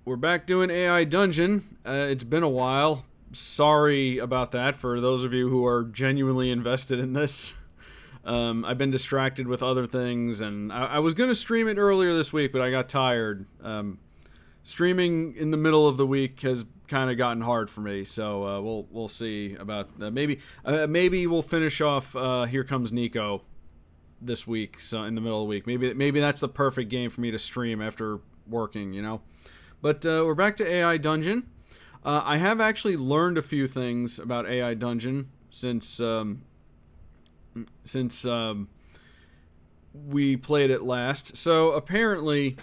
We're back doing AI Dungeon. It's been a while. Sorry about that for those of you who are genuinely invested in this. I've been distracted with other things, and I was going to stream it earlier this week, but I got tired. Streaming in the middle of the week has kind of gotten hard for me, so we'll see about maybe we'll finish off Here Comes Nico this week, so in the middle of the week. Maybe that's the perfect game for me to stream after working, you know. But we're back to AI Dungeon. I have actually learned a few things about AI Dungeon since we played it last. So apparently,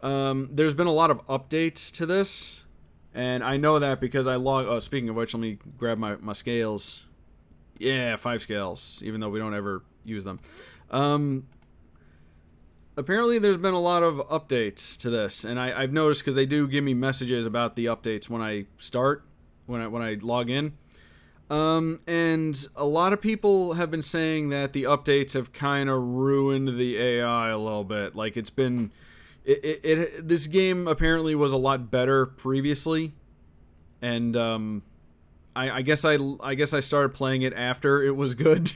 there's been a lot of updates to this, and I know that because I log. Oh, speaking of which, let me grab my scales. Yeah, 5 scales, even though we don't ever use them. Apparently, there's been a lot of updates to this, and I've noticed because they do give me messages about the updates when I start, when I log in. And a lot of people have been saying that the updates have kind of ruined the AI a little bit. Like it's been, this game apparently was a lot better previously, and I guess I started playing it after it was good.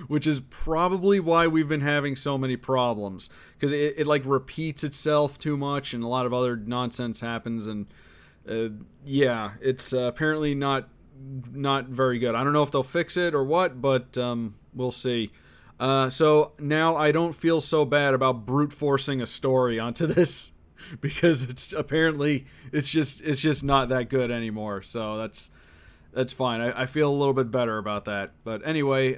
Which is probably why we've been having so many problems, because it like repeats itself too much and a lot of other nonsense happens, and yeah, it's apparently not very good. I don't know if they'll fix it or what, but we'll see. So now I don't feel so bad about brute forcing a story onto this because it's just not that good anymore. So that's fine. I feel a little bit better about that. But anyway,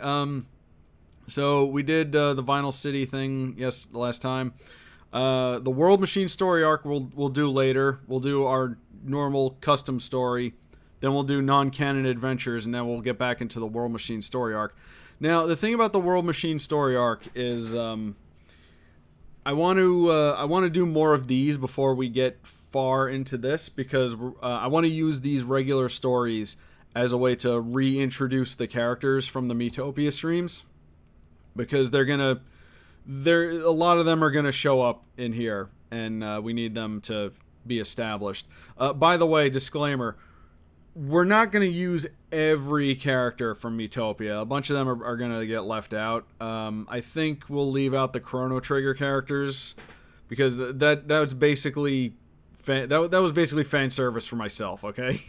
so we did the Vinyl City thing last time. The World Machine story arc we'll do later. We'll do our normal custom story. Then we'll do non-canon adventures, and then we'll get back into the World Machine story arc. Now, the thing about the World Machine story arc is I want to do more of these before we get far into this, because I want to use these regular stories as a way to reintroduce the characters from the Metopia streams, because a lot of them are gonna show up in here, and we need them to be established. By the way, disclaimer: we're not gonna use every character from Metopia. A bunch of them are gonna get left out. I think we'll leave out the Chrono Trigger characters because that was basically that was basically fan service for myself. Okay.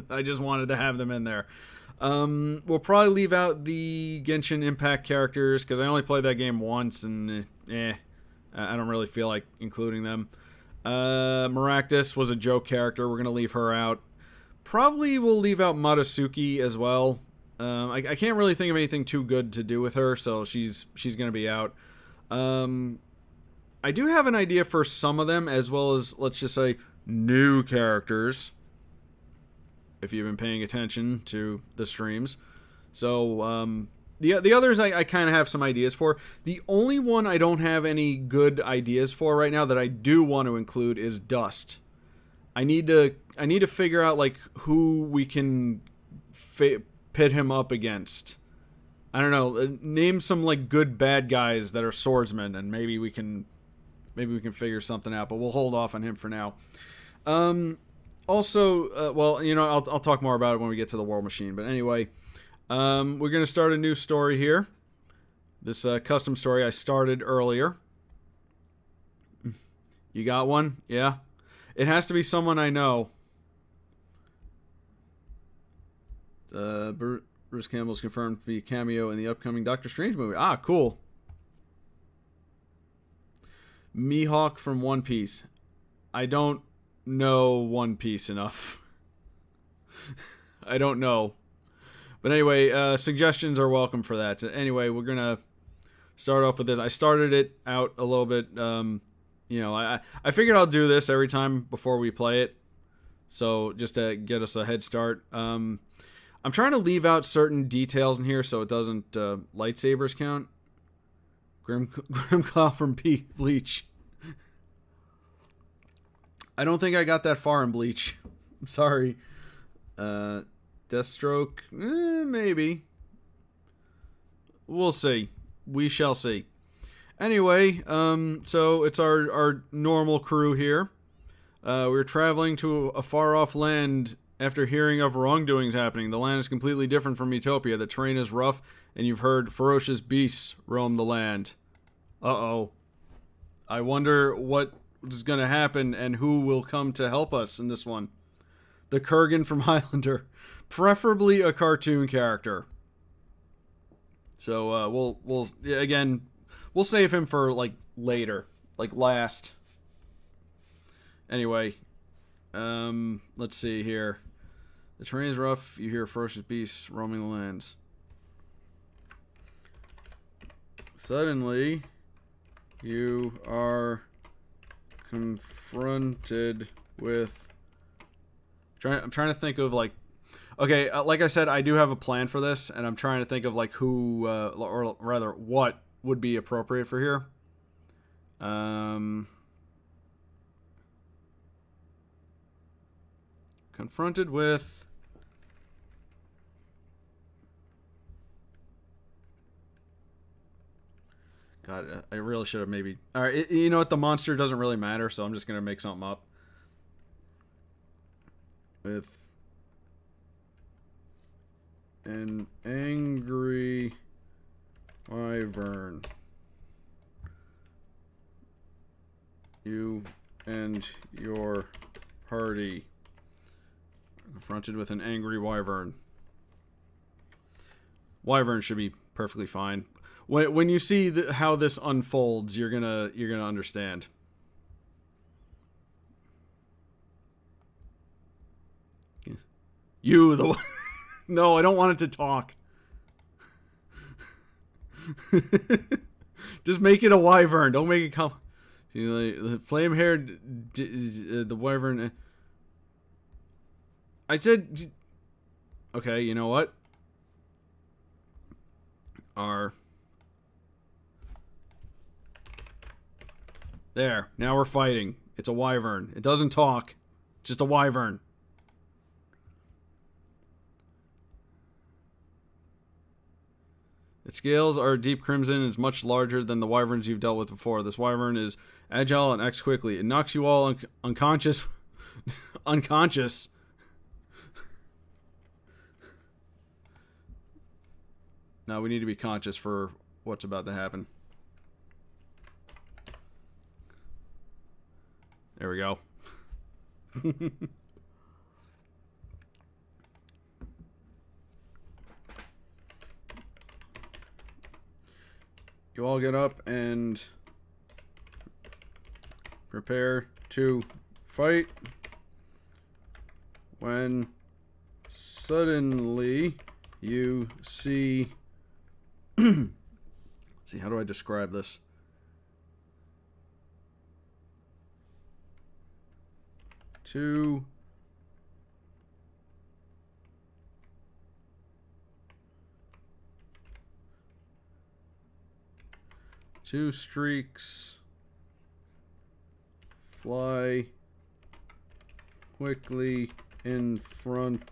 I just wanted to have them in there. We'll probably leave out the Genshin Impact characters because I only played that game once, and I don't really feel like including them. Maractus was a joke character. We're going to leave her out. Probably we'll leave out Matasuki as well. I can't really think of anything too good to do with her, so she's going to be out. I do have an idea for some of them, as well as, let's just say, new characters, if you've been paying attention to the streams. So, the others I kind of have some ideas for. The only one I don't have any good ideas for right now that I do want to include is Dust. I need to figure out, like, who we can pit him up against. I don't know, name some, like, good bad guys that are swordsmen, and maybe we can figure something out, but we'll hold off on him for now. Also, well, you know, I'll talk more about it when we get to the World Machine. But anyway, we're going to start a new story here. This custom story I started earlier. You got one? Yeah? It has to be someone I know. Bruce Campbell's confirmed to be a cameo in the upcoming Doctor Strange movie. Ah, cool. Mihawk from One Piece. I don't know One Piece enough. I don't know. But anyway, suggestions are welcome for that. Anyway, we're going to start off with this. I started it out a little bit. You know, I figured I'll do this every time before we play it. So just to get us a head start. I'm trying to leave out certain details in here so it doesn't lightsabers count. Grimclaw from Bleach. I don't think I got that far in Bleach. I'm sorry. Deathstroke? Maybe. We'll see. We shall see. Anyway, so it's our normal crew here. We're traveling to a far-off land after hearing of wrongdoings happening. The land is completely different from Utopia. The terrain is rough, and you've heard ferocious beasts roam the land. Uh-oh. I wonder what is going to happen and who will come to help us in this one. The Kurgan from Highlander. Preferably a cartoon character. So, we'll save him for, like, later. Like, last. Anyway, let's see here. The terrain is rough. You hear ferocious beasts roaming the lands. Suddenly, you are confronted with... I'm trying to think of, like... Okay, like I said, I do have a plan for this, and I'm trying to think of, like, who, or rather, what would be appropriate for here. Confronted with... God, I really should have maybe... Alright, you know what? The monster doesn't really matter, so I'm just going to make something up. With an angry wyvern. You and your party. Confronted with an angry wyvern. Wyvern should be perfectly fine. When you see how this unfolds, you're gonna understand. You the no, I don't want it to talk. Just make it a wyvern. Don't make it come. The flame-haired, the wyvern. I said, okay. You know what? There. Now we're fighting. It's a wyvern. It doesn't talk. Just a wyvern. Its scales are deep crimson and is much larger than the wyverns you've dealt with before. This wyvern is agile and acts quickly. It knocks you all unconscious. Unconscious. Now we need to be conscious for what's about to happen. There we go. You all get up and prepare to fight when suddenly you see... See, how do I describe this? Two streaks fly quickly in front.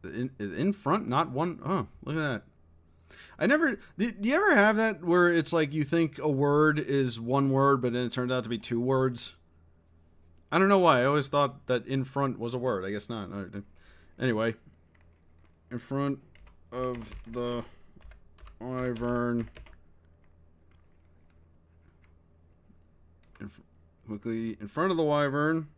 In front, not one. Oh, look at that. I never... Do you ever have that where it's like you think a word is one word, but then it turns out to be two words? I don't know why. I always thought that in front was a word. I guess not. Anyway. In front of the wyvern. Quickly in front of the wyvern.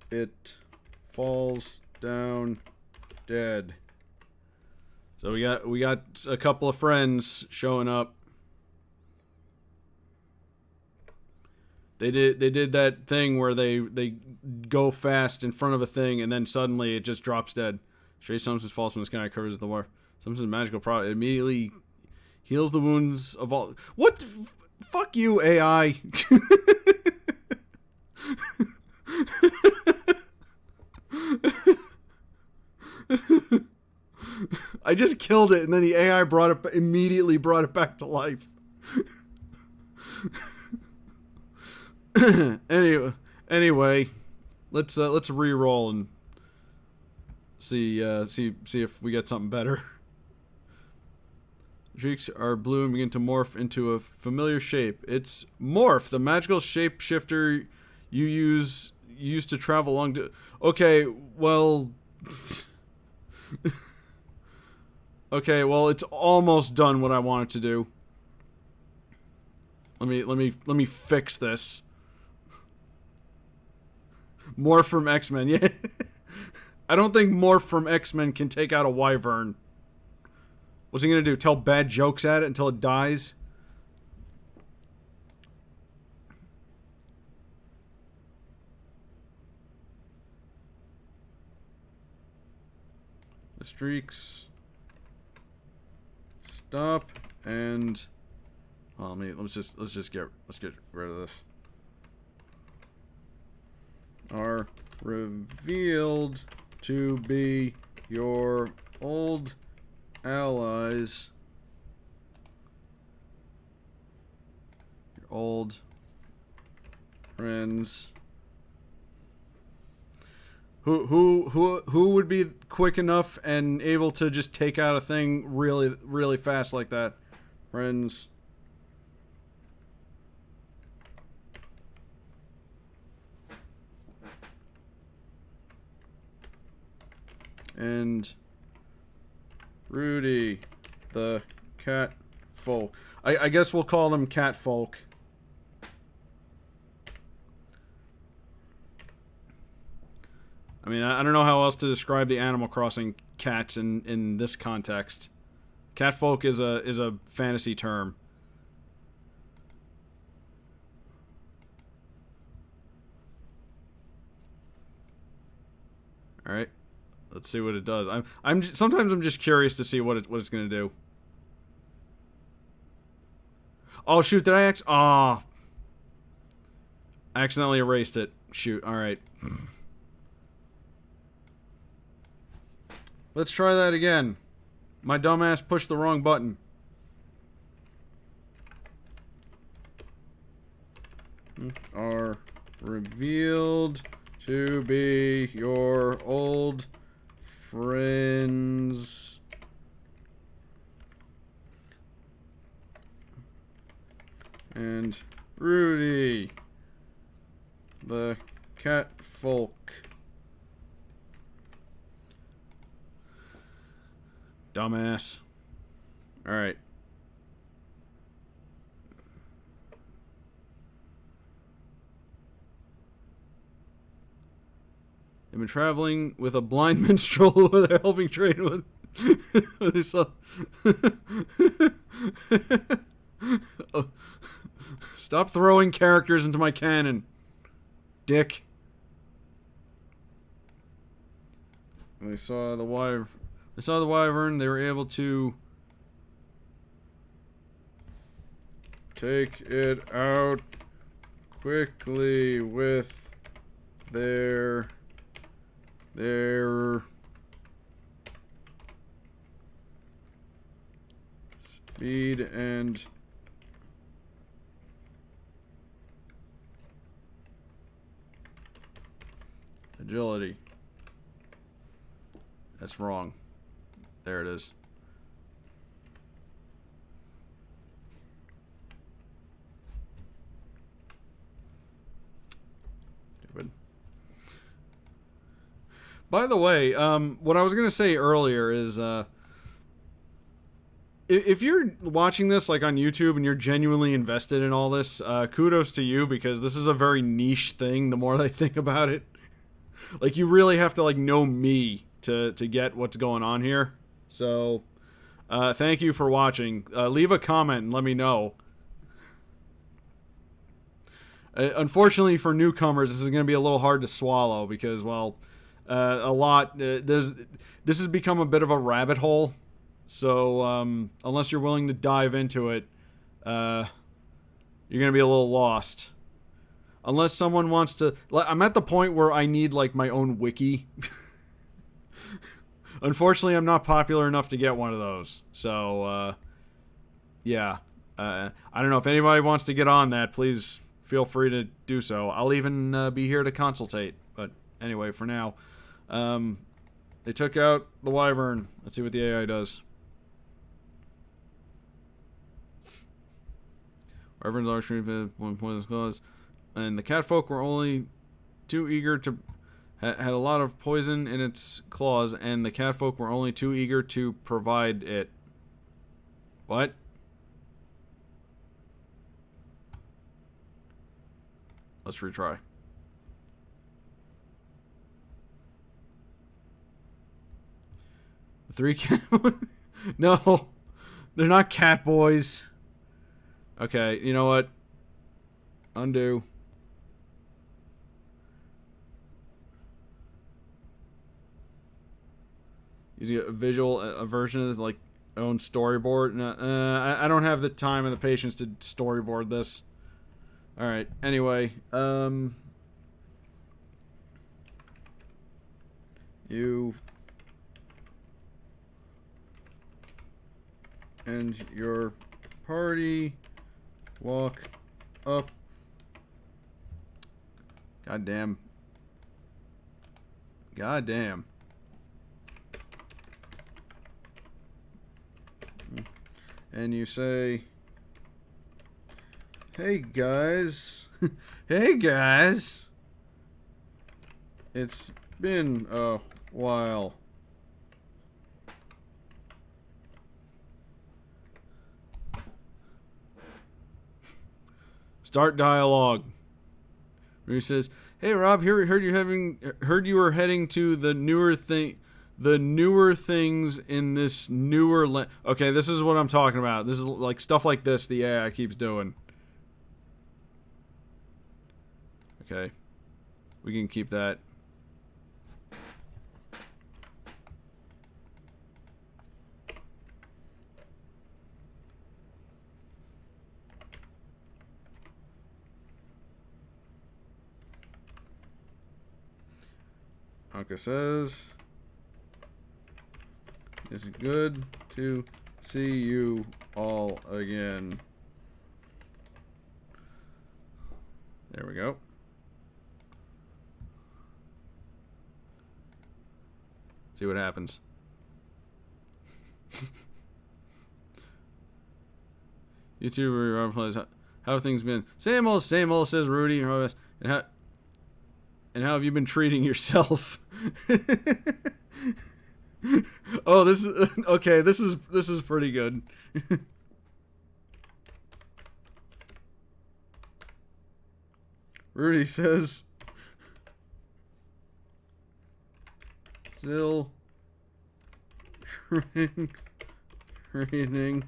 It falls down dead. So we got a couple of friends showing up. They did that thing where they go fast in front of a thing and then suddenly it just drops dead. Stray substance falls from the sky, covers the war. Substance magical product. It immediately heals the wounds of all. What? Fuck you, AI. I just killed it, and then the AI immediately brought it back to life. Anyway, let's re-roll and see if we get something better. Streaks are blue and begin to morph into a familiar shape. It's Morph, the magical shapeshifter you used to travel along to. Okay, well. Okay, well, it's almost done what I want it to do. Let me fix this. Morph from X-Men, yeah. I don't think Morph from X-Men can take out a wyvern. What's he gonna do? Tell bad jokes at it until it dies? The streaks stop and let's get rid of this. Are revealed to be your old allies, your old friends. Who would be quick enough and able to just take out a thing really fast like that? Friends. And Rudy, the cat folk. I guess we'll call them cat folk. I mean, I don't know how else to describe the Animal Crossing cats in this context. Cat folk is a fantasy term. All right. Let's see what it does. Sometimes I'm just curious to see what it's going to do. Oh shoot, did I I accidentally erased it. Shoot. All right. Let's try that again. My dumbass pushed the wrong button. Are revealed to be your old friends. And Rudy, the cat folk. Dumbass. Alright. They've been traveling with a blind minstrel who they're helping trade with. They saw. Oh. Stop throwing characters into my canon, dick. They saw the wyvern. They were able to take it out quickly with their speed and agility. That's wrong. There it is. Stupid. By the way, what I was gonna say earlier is, if you're watching this like on YouTube and you're genuinely invested in all this, kudos to you, because this is a very niche thing. The more I think about it, like, you really have to like know me to get what's going on here. So, thank you for watching. Leave a comment and let me know. Unfortunately for newcomers, this is going to be a little hard to swallow because, well, this has become a bit of a rabbit hole. So, unless you're willing to dive into it, you're going to be a little lost. Unless someone wants to... I'm at the point where I need, like, my own wiki. Unfortunately, I'm not popular enough to get one of those. So, yeah. I don't know. If anybody wants to get on that, please feel free to do so. I'll even be here to consultate. But anyway, for now. They took out the wyvern. Let's see what the AI does. Wyverns are treated one poisonous claws, and the catfolk were only too eager to had a lot of poison in its claws, and the catfolk were only too eager to provide it. What? Let's retry. The 3 cat. No, they're not cat boys. Okay, you know what? Undo. Using a visual version of this, like own storyboard. No, I don't have the time and the patience to storyboard this. All right. Anyway, you and your party walk up. Goddamn. Goddamn. And you say, "Hey guys, hey guys, it's been a while. Start dialogue." He says, "Hey Rob, heard you were heading to the newer things in this newer Okay, this is what I'm talking about. This is like stuff like this the AI keeps doing. Okay. We can keep that. Anka says, "It's good to see you all again." There we go. See what happens. You two were how have things been? Same old, says Rudy. And how have you been treating yourself? Oh, this is okay. This is pretty good. Rudy says, "Still training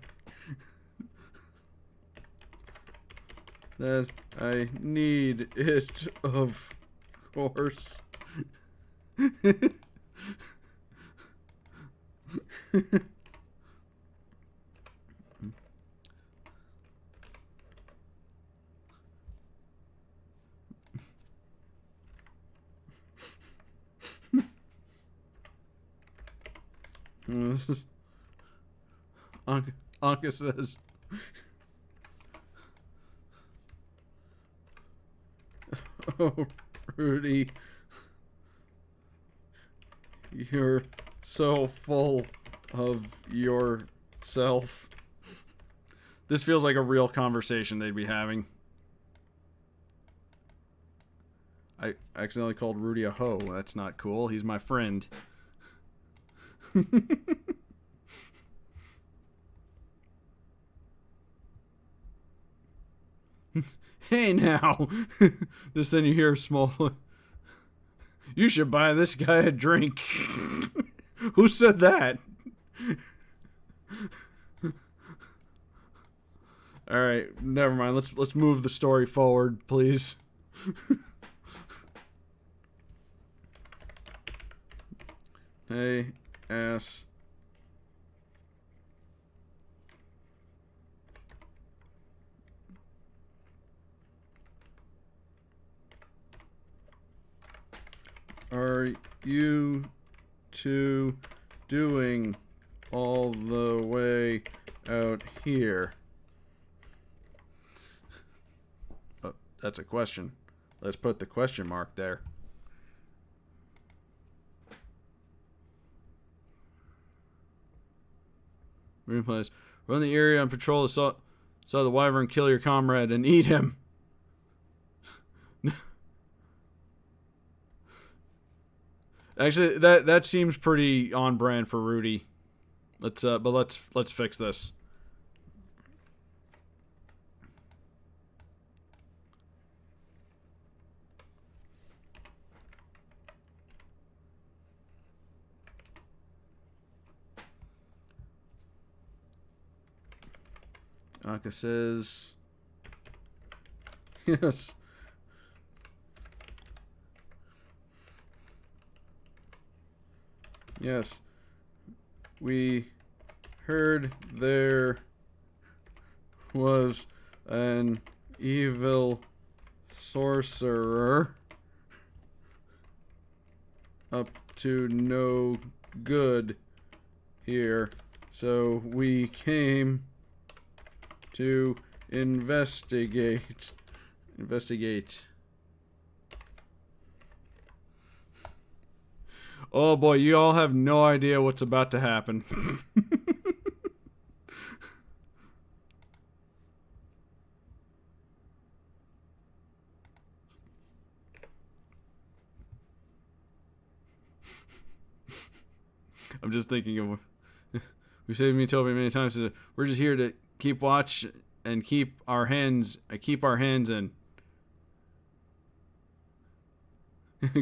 that I need it, of course." This is Anka says, "Oh, Rudy, you're so full of yourself." This feels like a real conversation they'd be having. I accidentally called Rudy a hoe. That's not cool. He's my friend. Hey now. Just then you hear a small, "You should buy this guy a drink." Who said that? All right, never mind. Let's move the story forward, please. Hey, ass. Are you two doing all the way out here? Oh, that's a question. Let's put the question mark there. Replays. Run the area and patrol saw the wyvern kill your comrade and eat him. Actually, that seems pretty on brand for Rudy. Let's fix this. Aka says, yes. Yes. We heard there was an evil sorcerer up to no good here, so we came to investigate. Oh boy, you all have no idea what's about to happen. I'm just thinking of... We've saved Utopia many times. We're just here to keep watch and keep our hands in.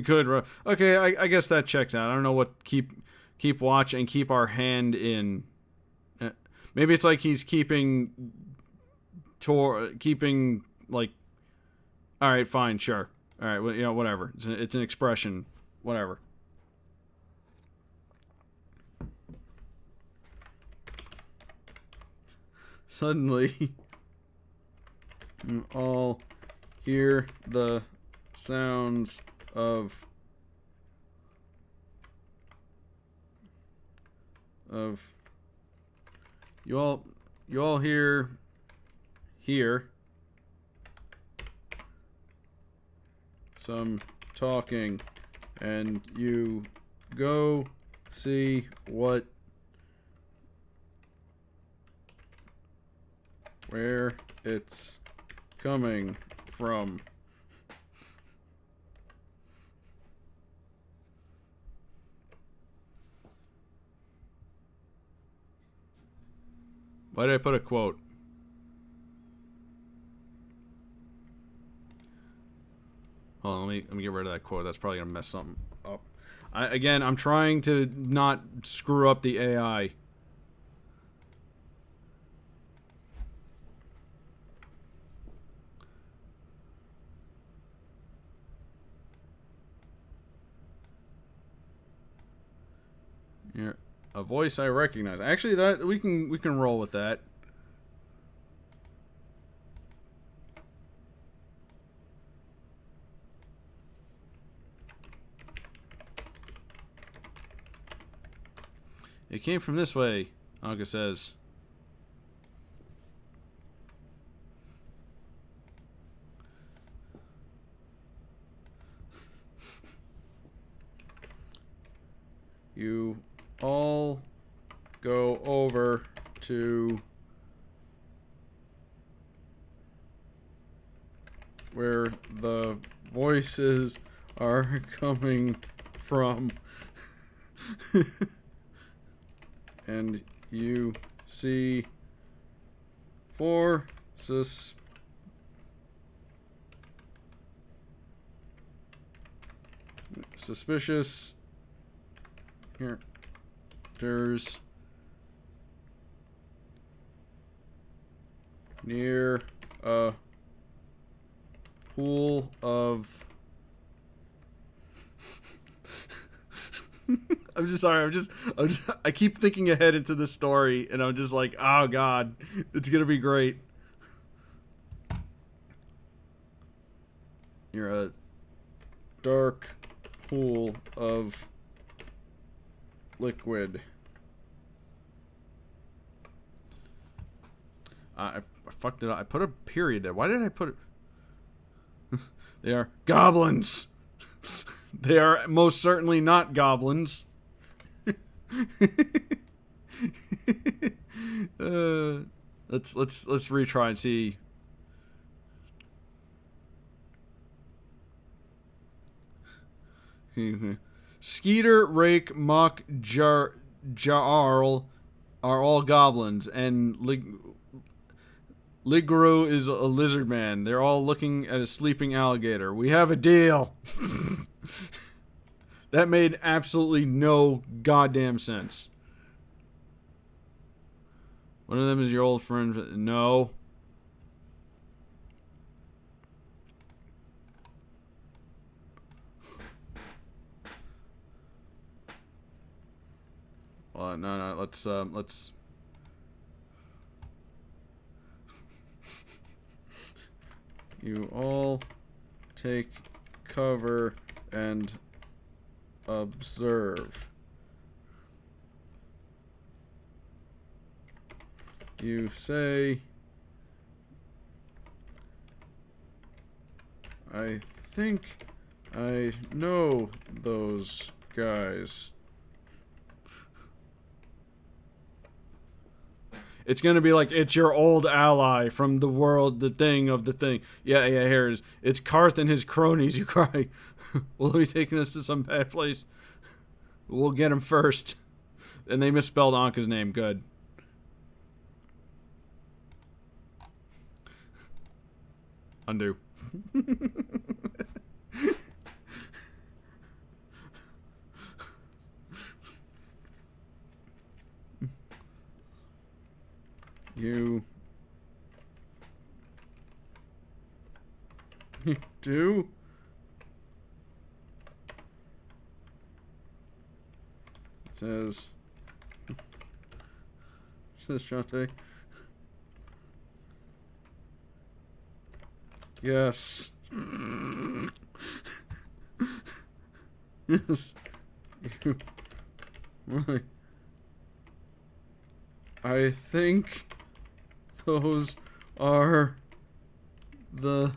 Good. Okay, I guess that checks out. I don't know what keep watch and keep our hand in. Maybe it's like he's keeping like. All right, fine, sure. All right, well, you know, whatever. It's an expression, whatever. Suddenly, you all hear the sounds of you all hear some talking, and you go see where it's coming from. Why did I put a quote? Hold on, let me get rid of that quote. That's probably gonna mess something up. I'm trying to not screw up the AI. Here, a voice I recognize. Actually, that we can roll with that. It came from this way, Anka says. You all go over to where the voices are coming from. And you see 4 suspicious characters near a pool of I'm just sorry. I keep thinking ahead into the story, and I'm just like, oh god, it's gonna be great. You're a dark pool of liquid. I fucked it up. I put a period there. Why did I put it? They are goblins. They are most certainly not goblins. Let's retry and see. Skeeter, Rake, Mock, Jarl are all goblins, and Liguru is a lizard man. They're all looking at a sleeping alligator. We have a deal. That made absolutely no goddamn sense. One of them is your old friend. No. No. Let's. You all take cover and observe. You say, I think I know those guys. It's gonna be like, it's your old ally from the world, the thing of the thing. Yeah, here it is. It's Karth and his cronies, you cry. Will he be taking us to some bad place? We'll get him first. And they misspelled Anka's name. Good. Undo. You do? Says Shantae. Yes. Yes. You. Why? I think those are the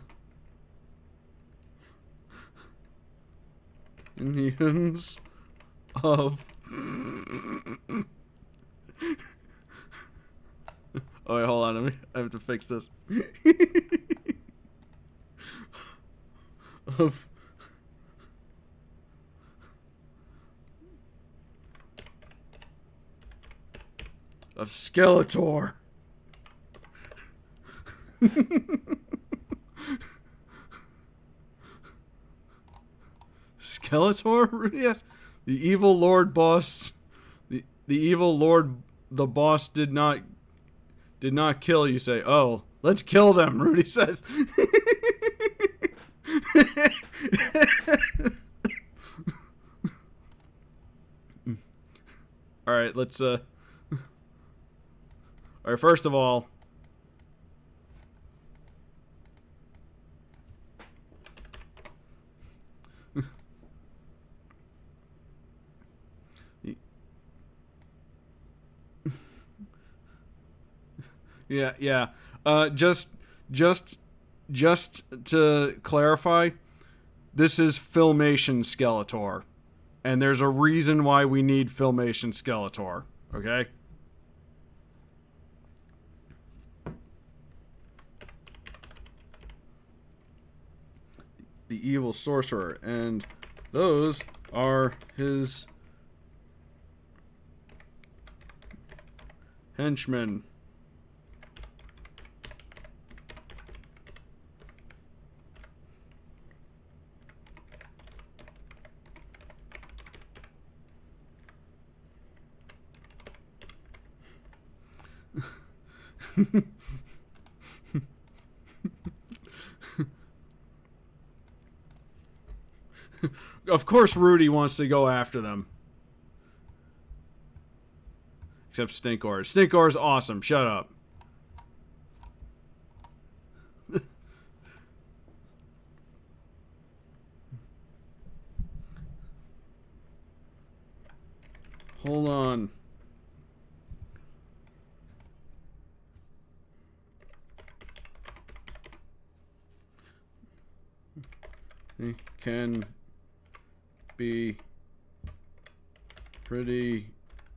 Indians of. Oh wait, hold on. I have to fix this. of Skeletor. Skeletor? Yes. The evil Lord boss. The evil Lord the boss did not kill, you say. Oh, let's kill them, Rudy says. Alright, let's alright, first of all, yeah. Just to clarify, this is Filmation Skeletor. And there's a reason why we need Filmation Skeletor. Okay? The evil sorcerer. And those are his henchmen. Of course Rudy wants to go after them. Except Stinkor. Stinkor's awesome. Shut up. Hold on. It can be pretty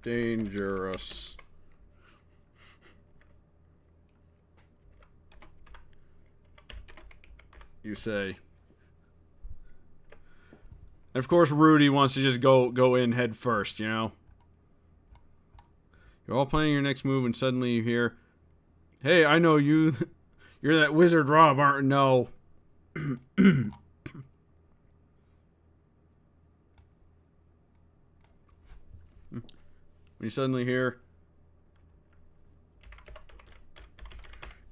dangerous. you say. And of course, Rudy wants to just go in head first, you know? You're all planning your next move, and suddenly you hear, "Hey, I know you. You're that wizard Rob, aren't you?" No. When you suddenly hear,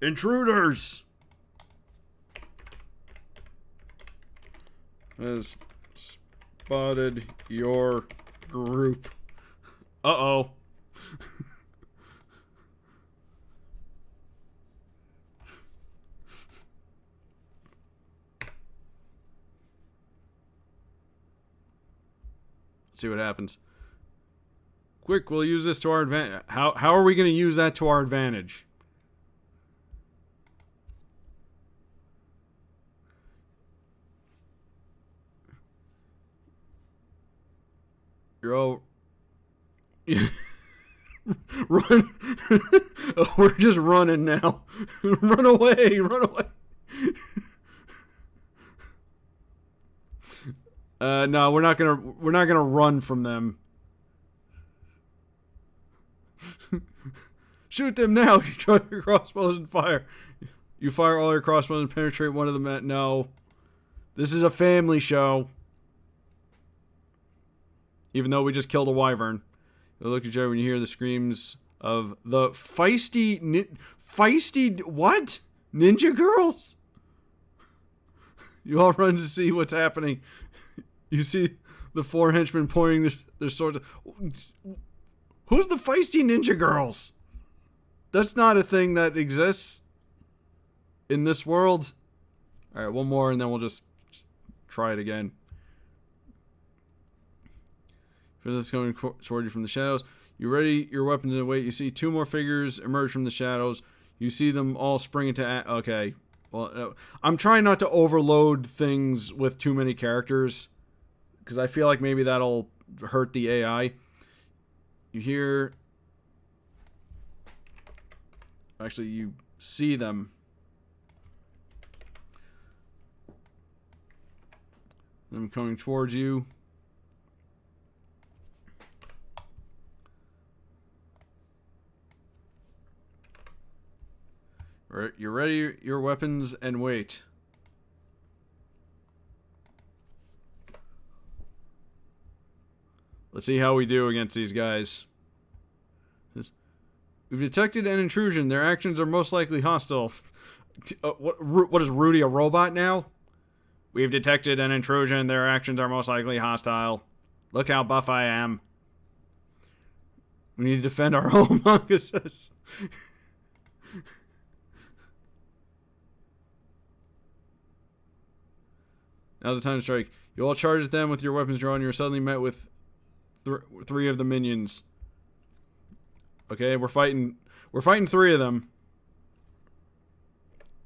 "Intruders!" Has spotted your group. Uh-oh. See what happens. Quick, we'll use this to our advantage. How are we going to use that to our advantage? You're all... Run. Oh, we're just running now. Run away. Run away. No, we're not gonna run from them. Shoot them now. You draw your crossbows and fire. You fire all your crossbows and penetrate one of them. No. This is a family show. Even though we just killed a wyvern. You'll look at Jerry when you hear the screams of the feisty what? Ninja girls? You all run to see what's happening. You see the 4 henchmen pointing their swords. Who's the feisty ninja girls? That's not a thing that exists in this world. Alright, one more and then we'll just try it again. Phyllis coming toward you from the shadows. You ready your weapons and wait. You see 2 more figures emerge from the shadows. You see them all spring into... Okay. Well, I'm trying not to overload things with too many characters, because I feel like maybe that'll hurt the AI. You hear... Actually, you see them. Them coming towards you. You're ready your weapons and wait. Let's see how we do against these guys. We've detected an intrusion. Their actions are most likely hostile. What is Rudy, a robot now? We've detected an intrusion. Their actions are most likely hostile. Look how buff I am. We need to defend our home, Manga says. Now's the time to strike. You all charge at them with your weapons drawn. You're suddenly met with 3 of the minions. Okay, we're fighting 3 of them.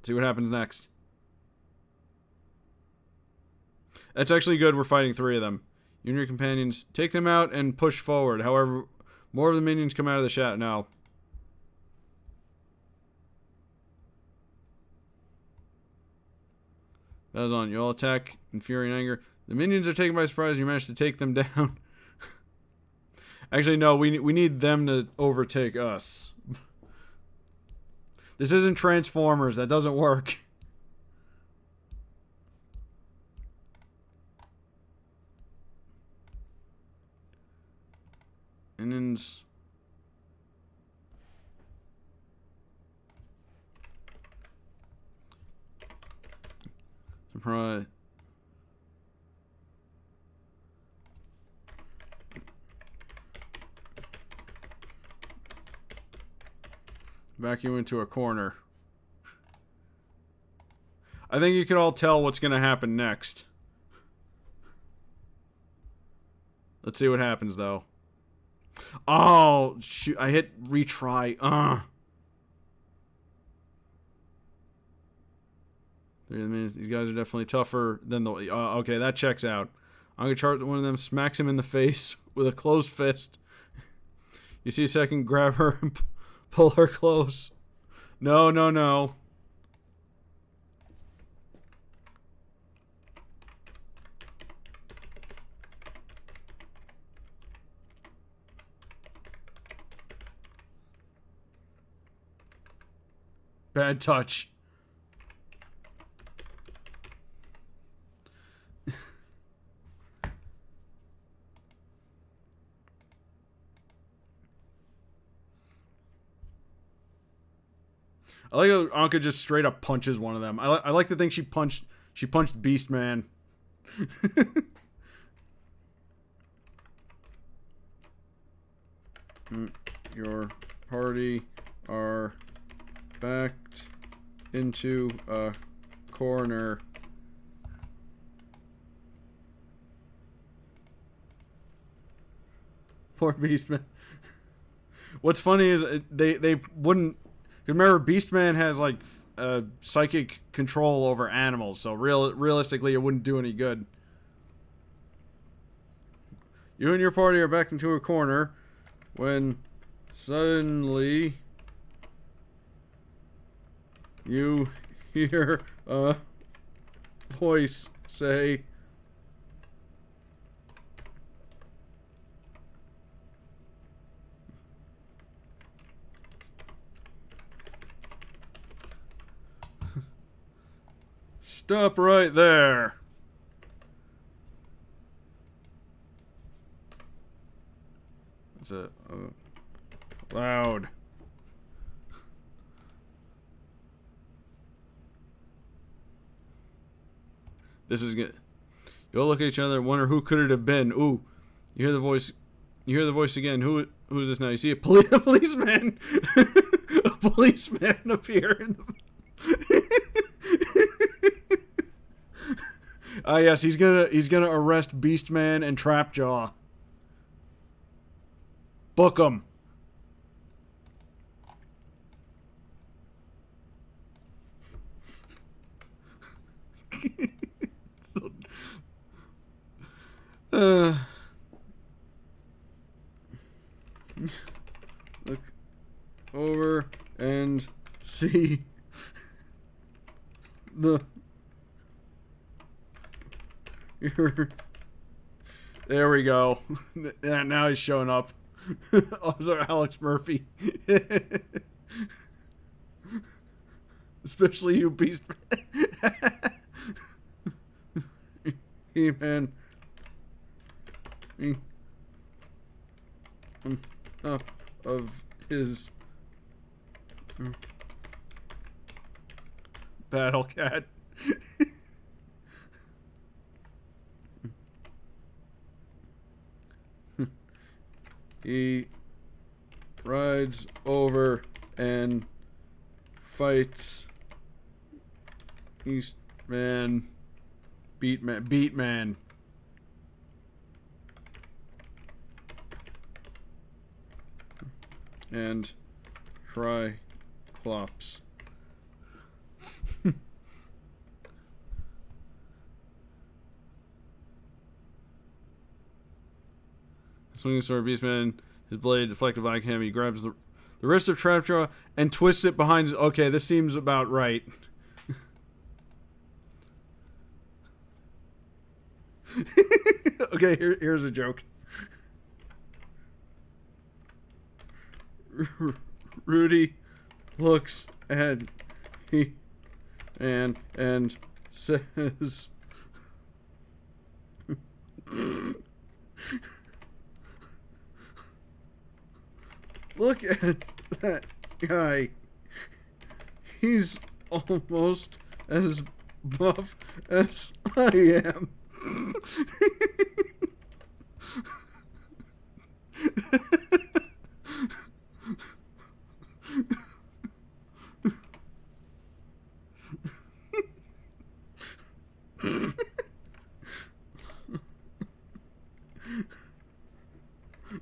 See what happens next. That's actually good. We're fighting 3 of them. You and your companions take them out and push forward. However, more of the minions come out of the shadow. No. That was on. You all attack in fury and anger. The minions are taken by surprise and you manage to take them down. Actually, no. We need them to overtake us. This isn't Transformers. That doesn't work. Minions. Surprise. Back you into a corner. I think you can all tell what's going to happen next. Let's see what happens, though. Oh, shoot. I hit retry. These guys are definitely tougher than the... okay, that checks out. I'm going to charge one of them, smacks him in the face with a closed fist. You see a second, grab her and pull her close. No, no, no. Bad touch. I like how Anka just straight up punches one of them. I like to think she punched Beast Man. Your party are backed into a corner. Poor Beastman. What's funny is they wouldn't. Remember, Beastman has like psychic control over animals, so realistically, it wouldn't do any good. You and your party are backed into a corner when suddenly you hear a voice say, "Stop right there." It's loud. This is good. You all look at each other and wonder who could it have been. Ooh, you hear the voice. You hear the voice again. Who is this now? You see a policeman. A policeman appear in the. Ah, yes, he's gonna arrest Beastman and Trapjaw. Book him. Look over and see the. There we go. Now he's showing up. Officer Alex Murphy. Especially you, Beast Man. He-Man. Top of his Battle Cat. He rides over and fights Beastman, Beatman. And Triclops. Swinging sword, Beastman, his blade deflected by him. He grabs the wrist of Trapjaw and twists it behind his. Okay, this seems about right. Okay, here's a joke. Rudy looks at and says, "Look at that guy. He's almost as buff as I am."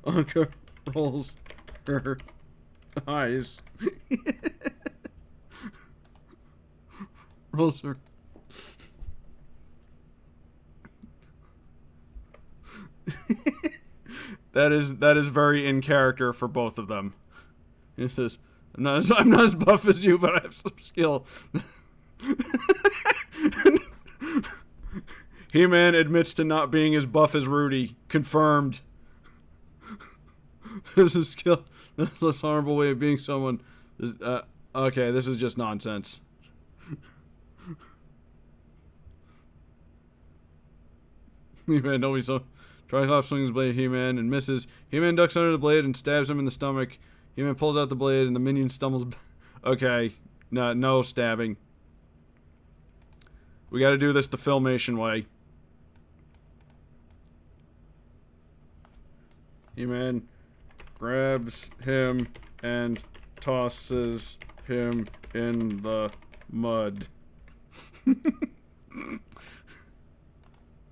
Anka rolls her eyes. Rolls her. That is very in character for both of them. He says, I'm not as buff as you, but I have some skill." He-Man admits to not being as buff as Rudy. Confirmed. There's a skill. That's a less honorable way of being someone. Okay, this is just nonsense. He-Man, nobody saw. Triclops swings the blade at He-Man and misses. He-Man ducks under the blade and stabs him in the stomach. He-Man pulls out the blade and the minion stumbles. Okay, no stabbing. We gotta do this the Filmation way. He-Man grabs him and tosses him in the mud.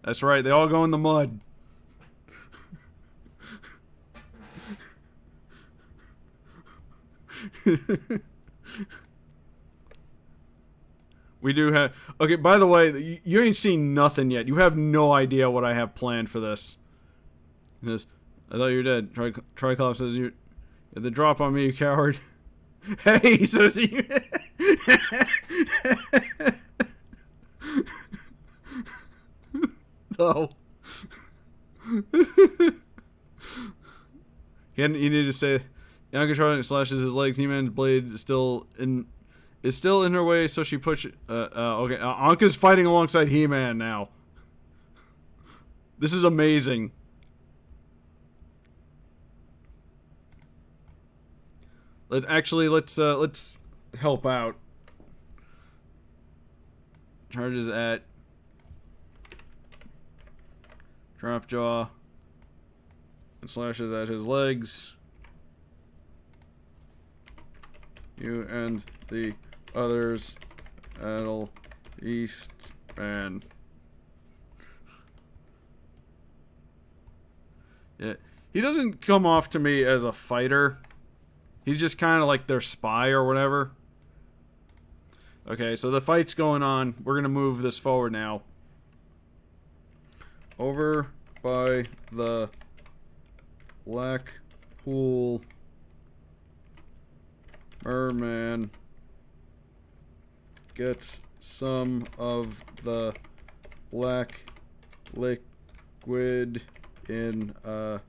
That's right, they all go in the mud. We do have... Okay, by the way, you ain't seen nothing yet. You have no idea what I have planned for this. Because I thought you were dead. Triclops says you... The drop on me, you coward. Hey, he says you... No. He needed to say... Bianca Charlotte slashes his legs. He-Man's blade is still in her way, so she pushes... okay, Anka's fighting alongside He-Man now. This is amazing. Let's help out. Charges at Dropjaw and slashes at his legs. You and the others battle Eastman. Yeah, he doesn't come off to me as a fighter. He's just kind of like their spy or whatever. Okay, so the fight's going on. We're gonna move this forward now. Over by the Black Pool. Merman gets some of the black liquid in a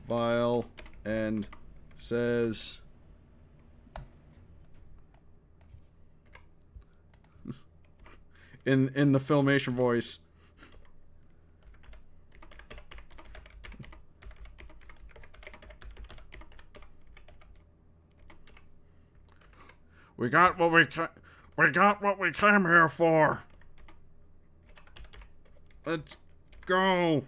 vial and says in the Filmation voice, we got what we came here for. Let's go.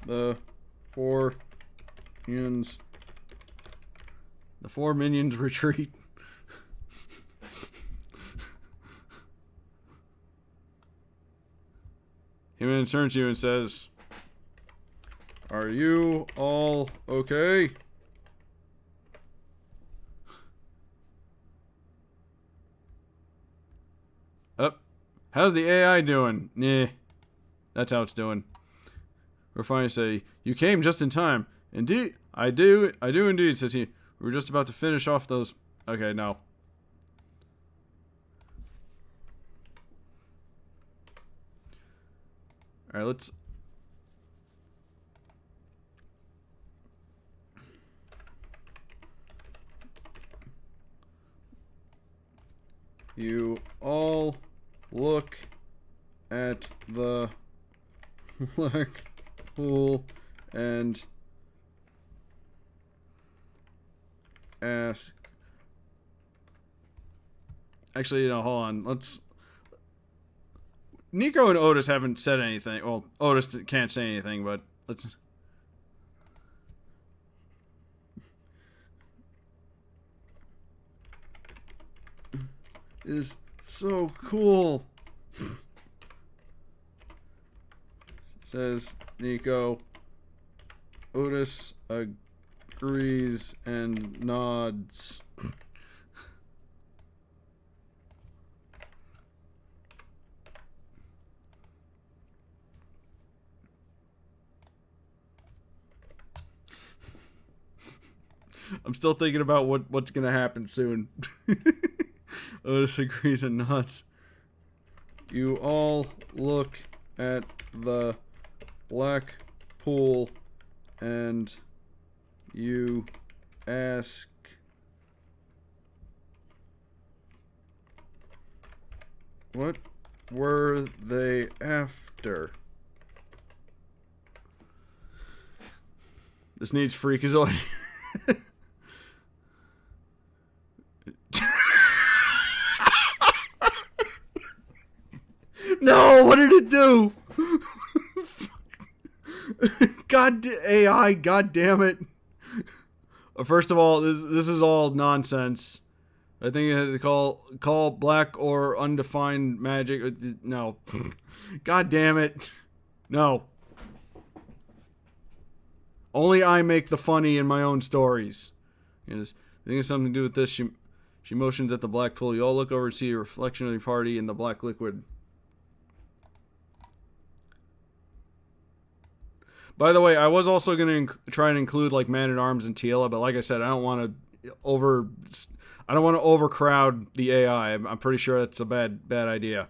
The four minions retreat. He-Man turns to you and says, "Are you all okay?" Up. How's the AI doing? Nah. That's how it's doing. We're finally say, "You came just in time." Indeed, I do indeed, says he. We were just about to finish off those. Okay, no. Alright, let's... You all look at the black pool and ask... Actually, no, hold on. Let's... Nico and Otis haven't said anything. Well, Otis can't say anything, but let's... Is so cool. Says Nico. Otis agrees and nods. I'm still thinking about what's gonna happen soon. Otis agrees and nods. You all look at the black pool and you ask what were they after? This needs freakazoid. No, what did it do? God, AI, god damn it. First of all, this is all nonsense. I think it had to call black or undefined magic. No. God damn it. No. Only I make the funny in my own stories. I think it's something to do with this. She motions at the black pool. You all look over and see a reflection of your party in the black liquid. By the way, I was also going to try and include like Man-at-Arms and Teela, but like I said, I don't want to overcrowd the AI. I'm pretty sure that's a bad idea.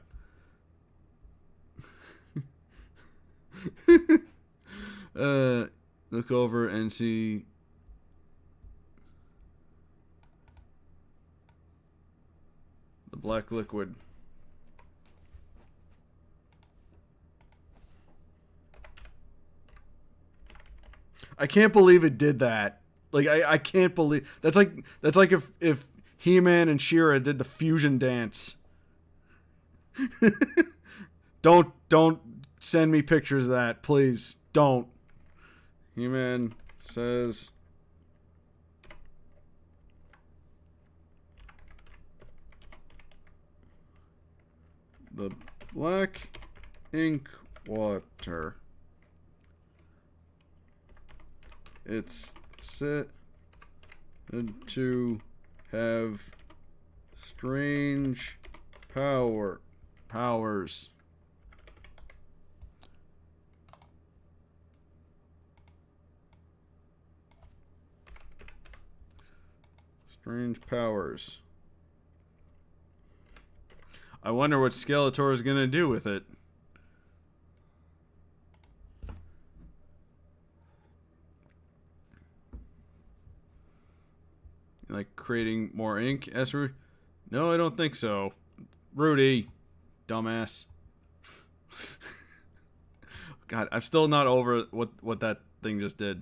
Look over and see the black liquid. I can't believe it did that. Like I can't believe that's like if He-Man and She-Ra did the fusion dance. Don't send me pictures of that, please. Don't. He-Man says the black ink water. It's said to have strange powers. Strange powers. I wonder what Skeletor is gonna do with it. Like creating more ink, Esru? No, I don't think so. Rudy. Dumbass. God, I'm still not over what that thing just did.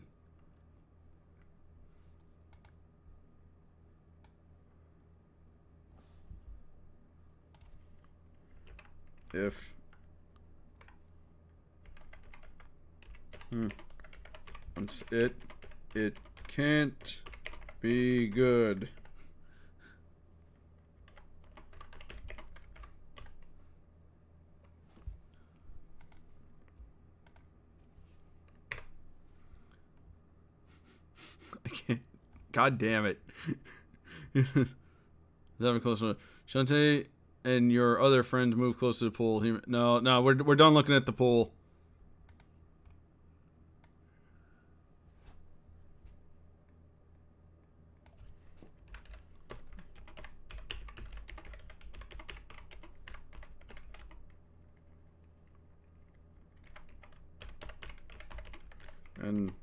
If it can't be good. I can't. God damn it. Having close one. Shantae and your other friends move close to the pool. No, we're done looking at the pool. And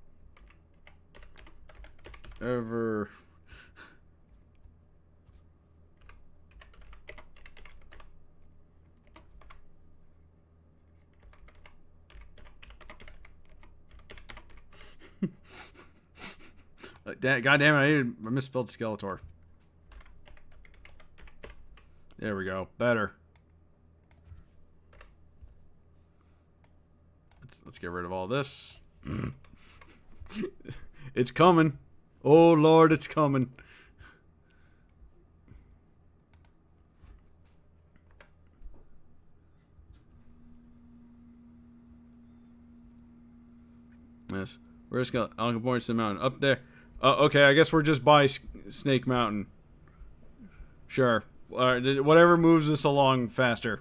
ever God damn it, I misspelled Skeletor. There we go. Better. Let's get rid of all this. It's coming. Oh Lord, it's coming. Yes. Where's Skeletor? I'll point to the mountain. Up there. Okay, I guess we're just by Snake Mountain. Sure. Whatever moves us along faster.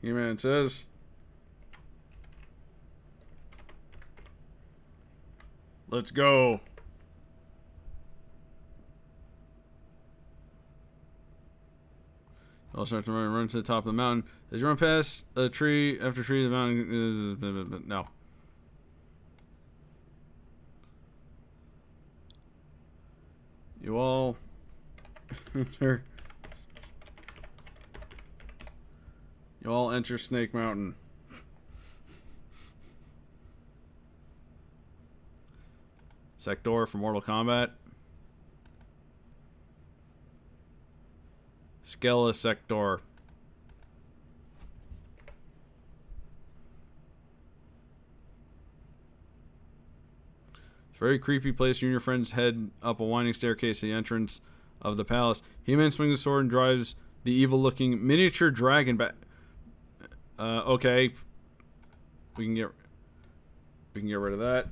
He-Man says Let's go. I'll start to run to the top of the mountain. As you run past a tree after tree, the mountain. No. You all enter. You all enter Snake Mountain. Sector for Mortal Kombat. Skeletor. It's a very creepy place. You and your friends head up a winding staircase to the entrance of the palace. He-Man swings a sword and drives the evil-looking miniature dragon back. Okay. We can get rid of that.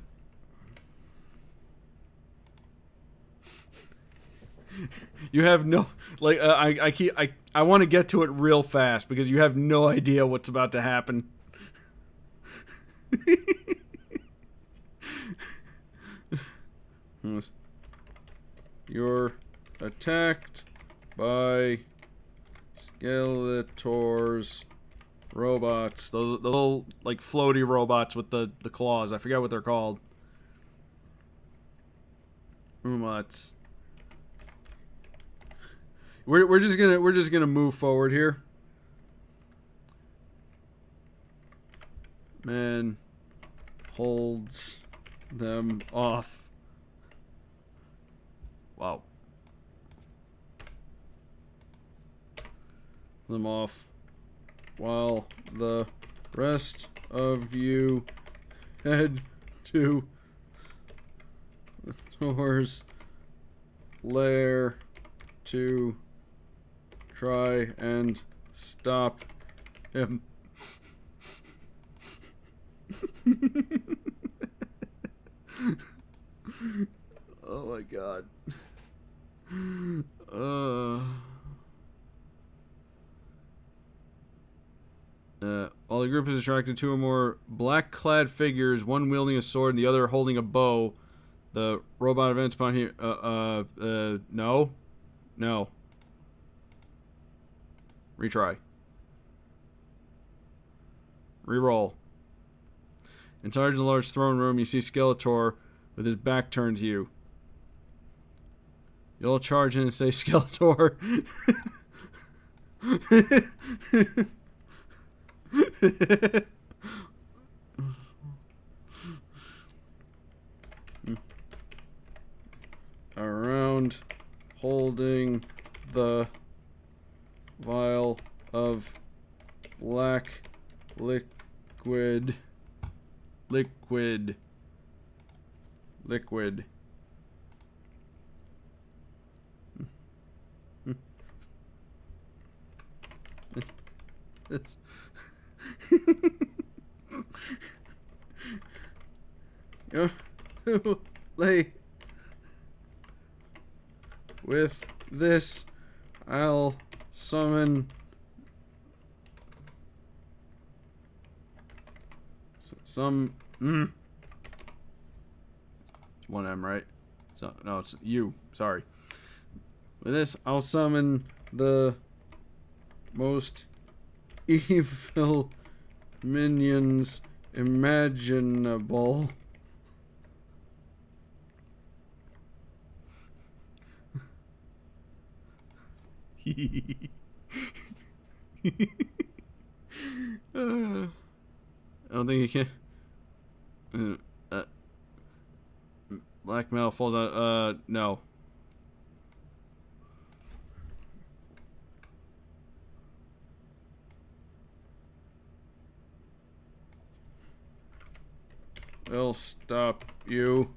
You have no, like, I want to get to it real fast because you have no idea what's about to happen. You're attacked by Skeletor's robots. Those little, like, floaty robots with the claws. I forget what they're called. Robots. We're just gonna move forward here. Man holds them off. Wow. Them off while the rest of you head to Thor's lair to try and stop him. Oh my god. While the group is attracted to two or more black-clad figures, one wielding a sword and the other holding a bow. The robot events upon here. No. No. Retry. Reroll. Inside the large throne room, you see Skeletor with his back turned to you. You'll charge in and say, Skeletor. Around, holding the vial of black liquid. It's lay with this. I'll summon some. It's one M, right? So no, it's you. Sorry. With this, I'll summon the most evil minions imaginable. I don't think you can. Blackmail falls out. No. They'll stop you.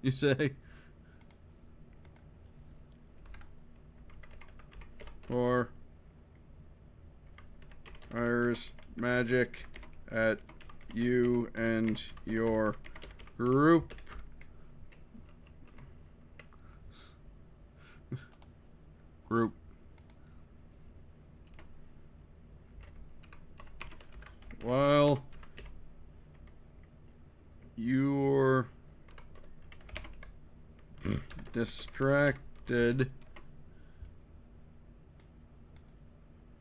You say? Or fires magic at you and your group. While you're distracted.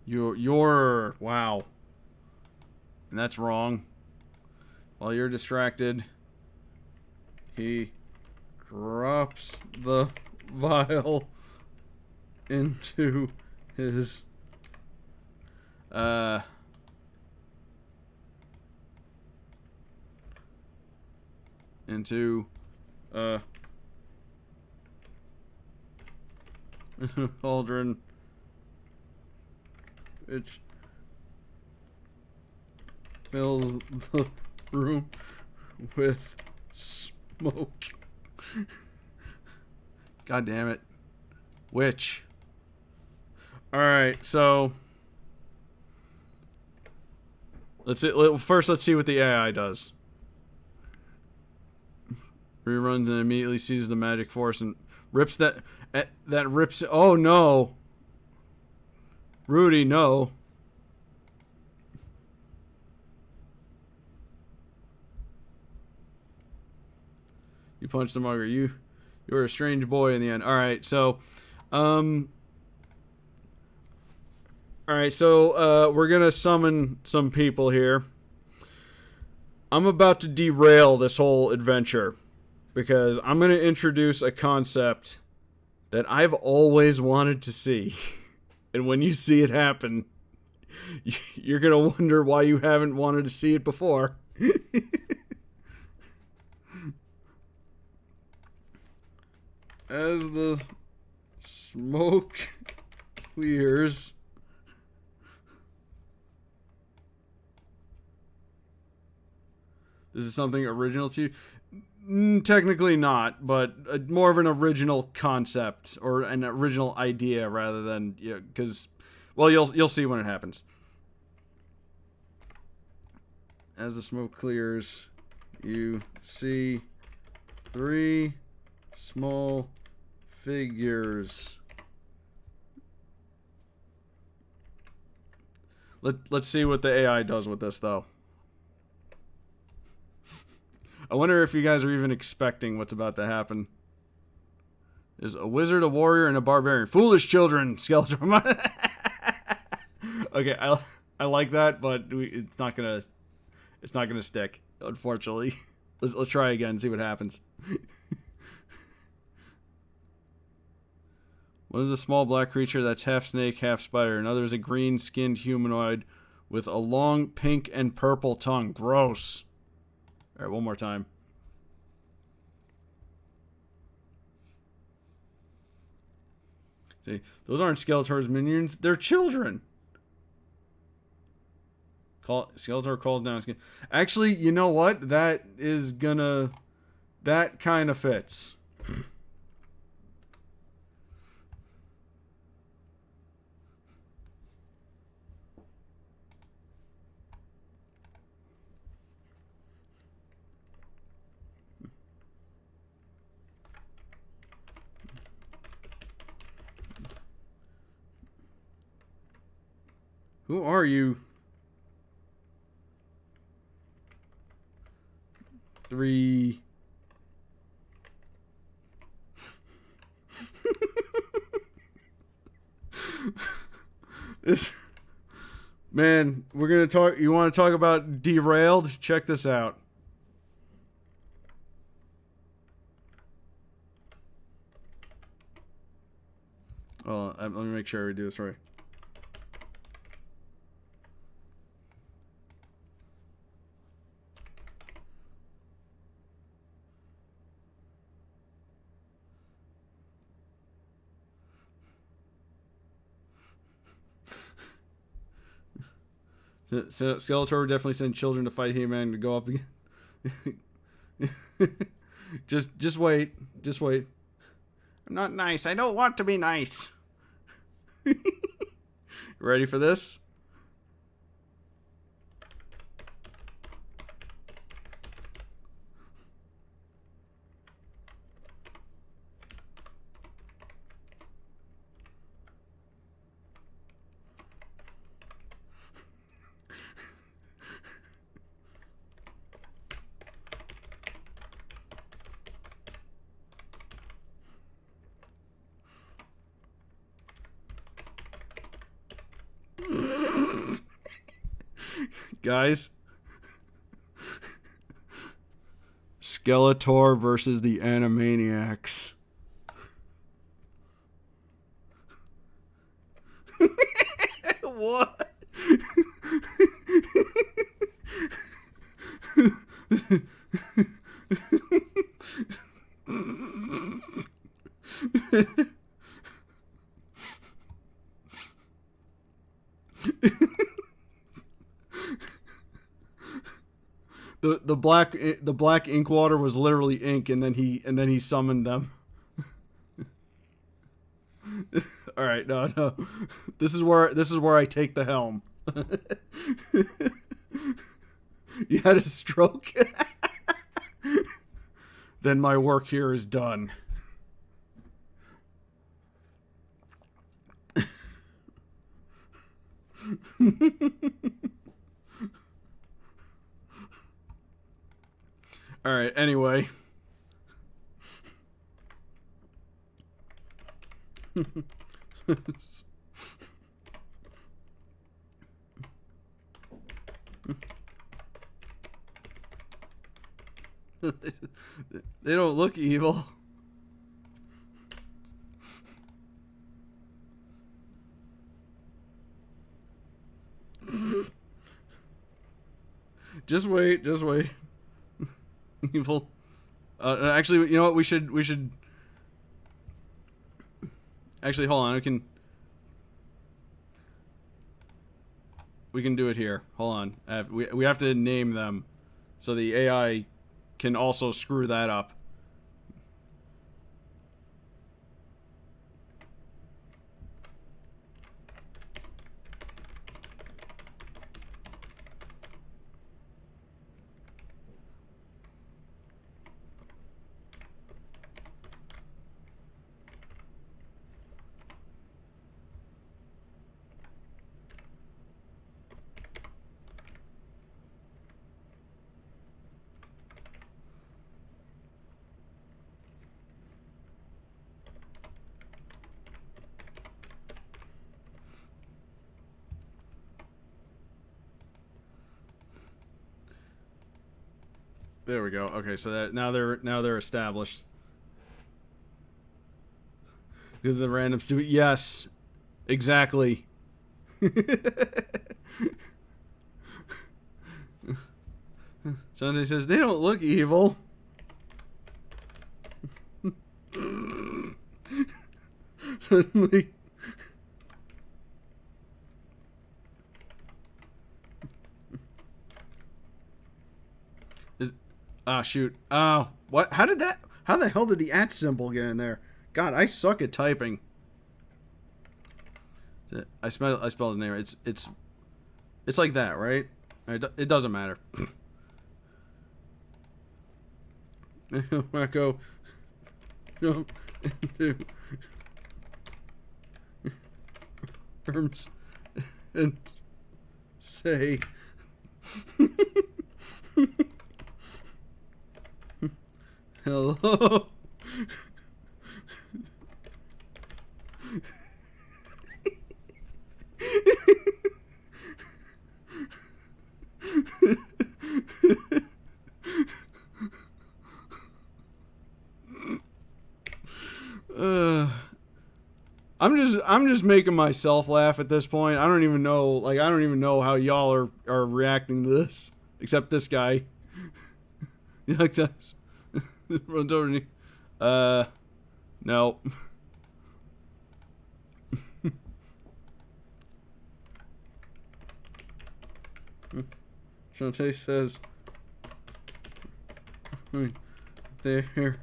You're wow. And that's wrong. While you're distracted, he drops the vial into his into cauldron, which fills the room with smoke. God damn it. Which? Alright, so let's see what the AI does. Reruns and immediately sees the magic force and rips rips. Oh no. Rudy, no. You punched the mugger. You were a strange boy in the end. Alright, so we're gonna summon some people here. I'm about to derail this whole adventure because I'm gonna introduce a concept that I've always wanted to see. And when you see it happen, you're gonna wonder why you haven't wanted to see it before. As the smoke clears, this is something original to you? Technically not, but more of an original concept or an original idea rather than, because, well, you'll see when it happens. As the smoke clears, you see 3 small figures. Let's see what the AI does with this, though. I wonder if you guys are even expecting what's about to happen. There's a wizard, a warrior, and a barbarian. Foolish children, Skeletor. Okay, I like that, but it's not gonna stick, unfortunately. Let's try again, see what happens. One is a small black creature that's half snake, half spider. Another is a green-skinned humanoid with a long pink and purple tongue. Gross. Alright, one more time. See, those aren't Skeletor's minions. They're children. Skeletor calls down. Actually, you know what? That kind of fits. Who are you? 3. This man, we're gonna talk. You want to talk about derailed? Check this out. Oh, let me make sure we do this right. So Skeletor would definitely send children to fight He-Man to go up again. Just wait. Just wait. I'm not nice. I don't want to be nice. Ready for this? Guys, Skeletor versus the Animaniacs. What? The black ink water was literally ink, and then he summoned them. All right, no. This is where I take the helm. You had a stroke? Then my work here is done. All right, anyway. They don't look evil. Just wait. Evil. Actually, you know what? We should. Actually, hold on. We can do it here. Hold on. We have to name them, so the AI can also screw that up. There we go. Okay, so that now they're established. Because of the random stupid. Yes, exactly. Sunday says they don't look evil. Suddenly. Ah, shoot. Oh, what? How the hell did the @ symbol get in there? God, I suck at typing. I spelled his name. It's like that, right? It doesn't matter. Wacko. Jump into arms and say hello. I'm just making myself laugh at this point. I don't even know how y'all are reacting to this, except this guy. You like that? Runs over to me. No. Shantae says, there.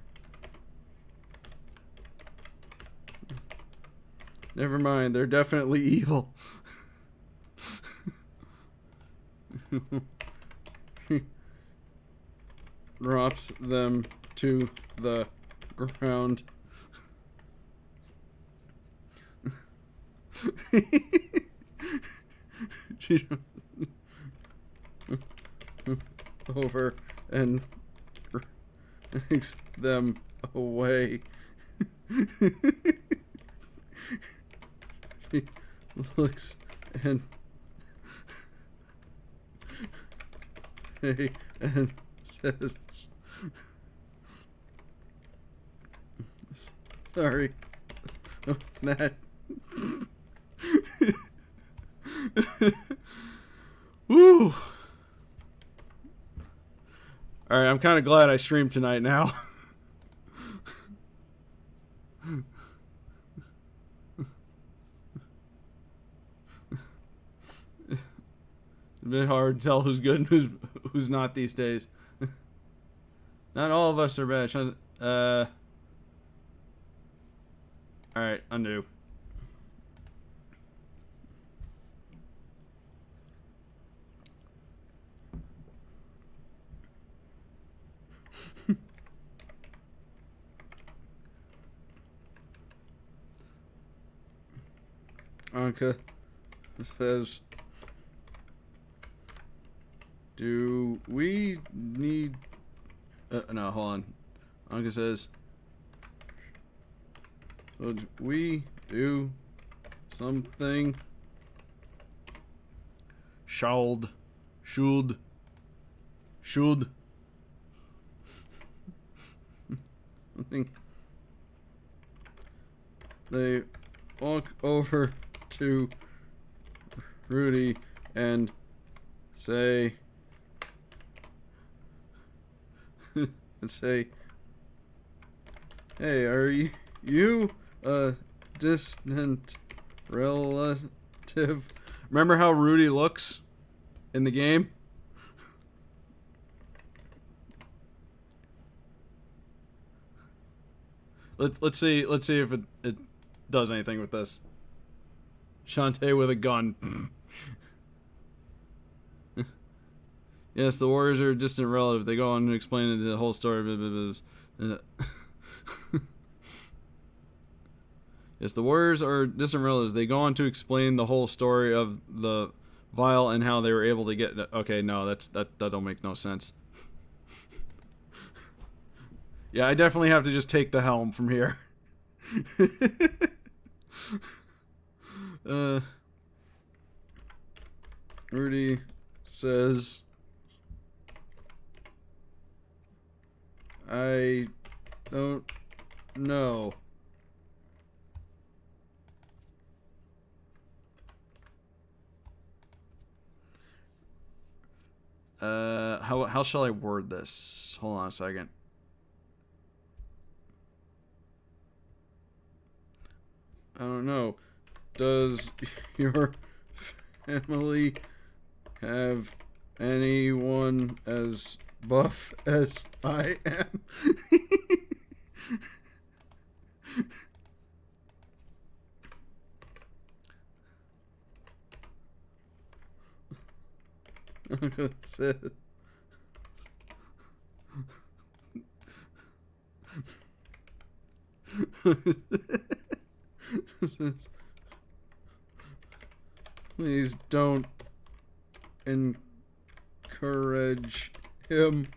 Never mind, they're definitely evil. Drops them to the ground. She over and takes them away. She looks and Hey, and says, sorry, that. Woo! Alright, I'm kind of glad I streamed tonight now. It's a bit hard to tell who's good and who's not these days. Not all of us are bad. Alright, undo. Anka says, do we need... no, hold on. Anka says, should we do something? Should. Something. They walk over to Rudy and say hey, are you a distant relative? Remember how Rudy looks in the game? Let's see if it does anything with this. Shantae with a gun. Yes, the Warriors are a distant relative. They go on to explain the whole story. Yes, the Warriors are distant relatives. They go on to explain the whole story of the vial and how they were able to get. Okay, no, that don't make no sense. Yeah, I definitely have to just take the helm from here. Rudy says, I don't know. How shall I word this? Hold on a second. I don't know. Does your family have anyone as buff as I am? Please don't encourage him.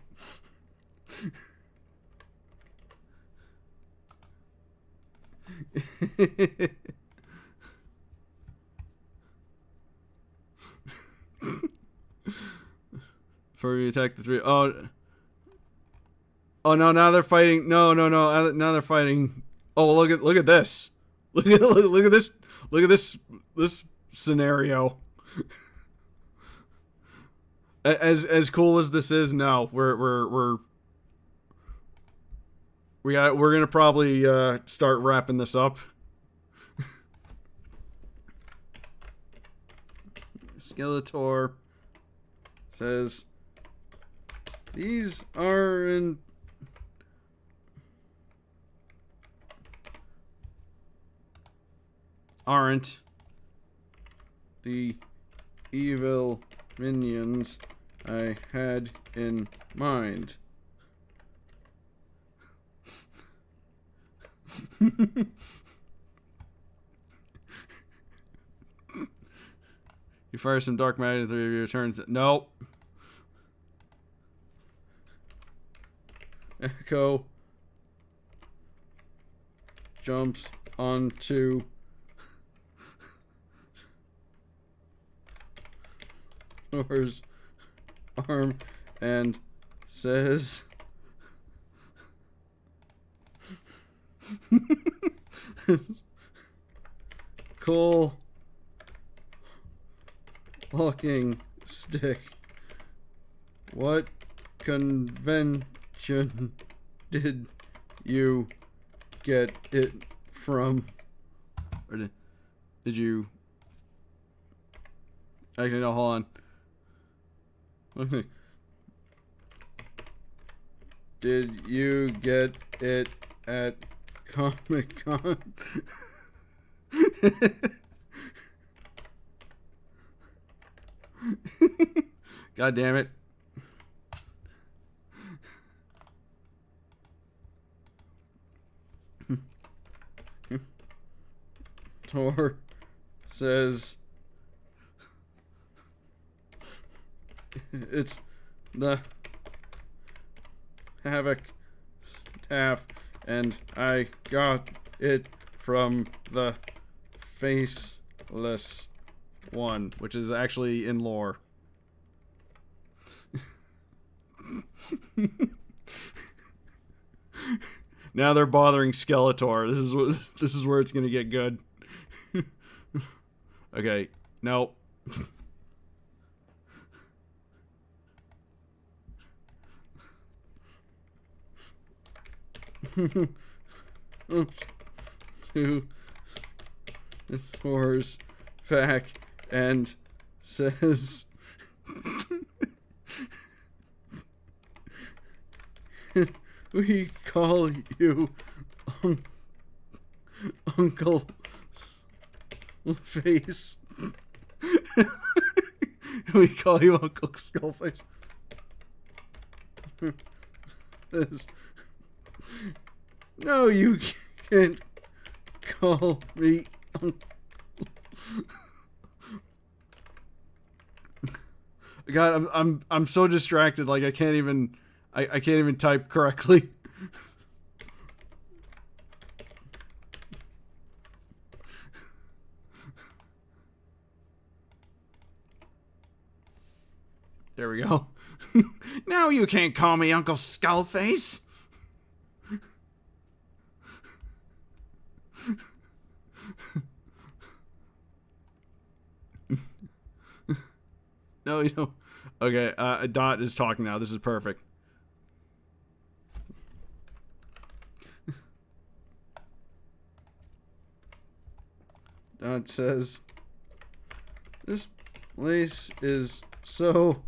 Before we attack the three. Oh no! Now they're fighting. No! Now they're fighting. Oh, look at this. Look at this. Look at this scenario. As cool as this is, no, we're gonna probably start wrapping this up. Skeletor says these aren't the evil minions I had in mind. You fire some dark matter in 3 of your turns. Nope. Echo jumps onto Thor's arm and says, cool walking stick. What convention did you get it from? Or did you... Actually, no, hold on. Okay. Did you get it at Comic-Con? God damn it. Tor says it's the Havoc staff, and I got it from the Faceless One, which is actually in lore. Now they're bothering Skeletor. This is where it's gonna get good. Okay, nope. Oops. To Thor's back and says we call you Uncle Face. We call you Uncle Skullface. No, you can't call me Uncle. God, I'm so distracted. Like I can't even type correctly. There we go. Now you can't call me Uncle Skullface. No, you don't. Okay, Dot is talking now. This is perfect. Dot says, this place is so...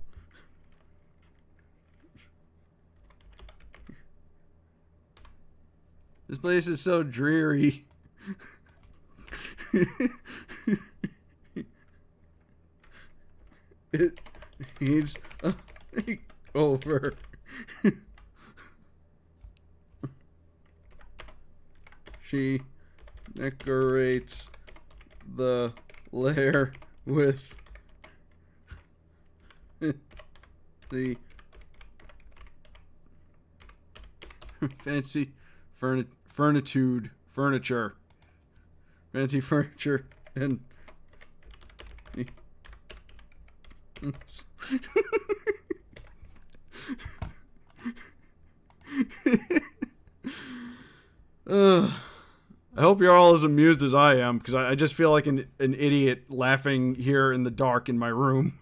This place is so dreary. It needs a makeover. She decorates the lair with the fancy furniture, fancy furniture, and I hope you're all as amused as I am, because I just feel like an idiot laughing here in the dark in my room.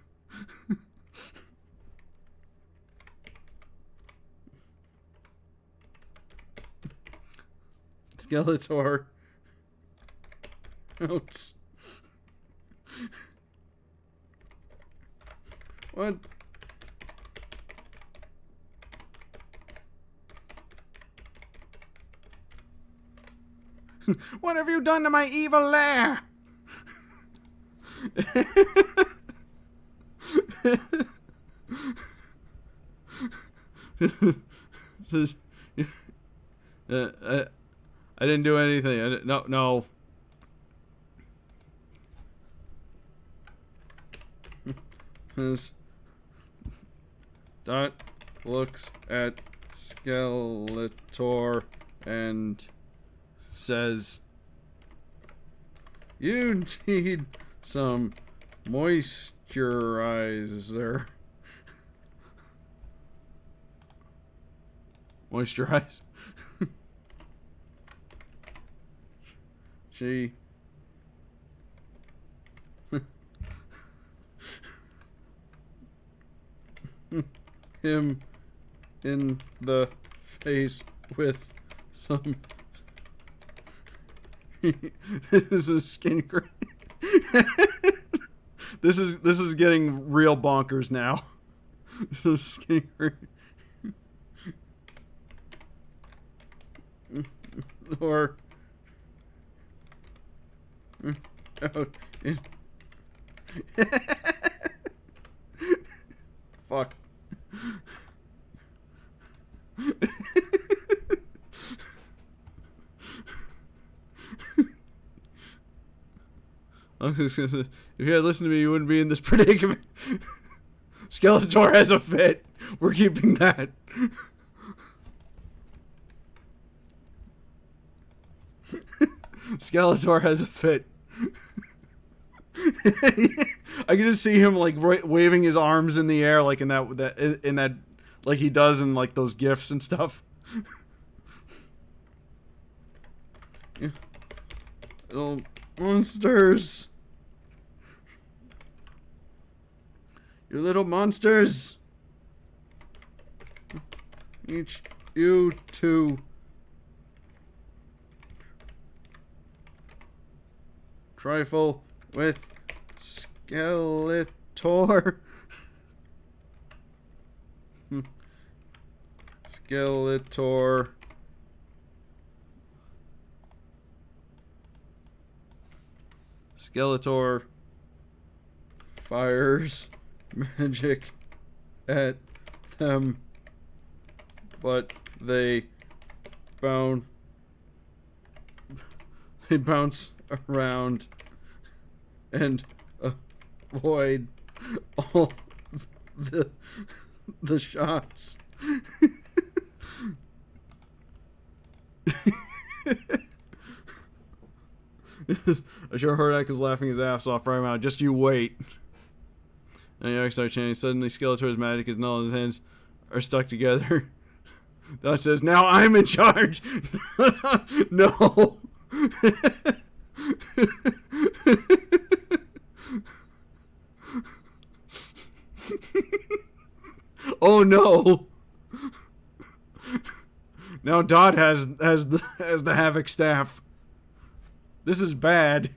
Skeletor. Notes. What? What have you done to my evil lair? I didn't do anything. No. As Dot looks at Skeletor and says, you need some moisturizer. Moisturize. She. Him in the face with some. This is skin cream. This is getting real bonkers now. Some skin cream. Or out in fuck. If you had listened to me, you wouldn't be in this predicament. Skeletor has a fit. We're keeping that. Skeletor has a fit. I can just see him like waving his arms in the air, like in that, like he does in like those gifs and stuff. Yeah. Little monsters. You little monsters. Each you two. Trifle with Skeletor. Skeletor. Skeletor fires magic at them, but they bounce around and avoid all the shots. I sure heard Ike is laughing his ass off right now. Just you wait. And Eric starts chanting. Suddenly, Skeletor's magic is null. His hands are stuck together. That says, "Now I'm in charge." No. Oh no. Now Dot has the Havoc staff. This is bad.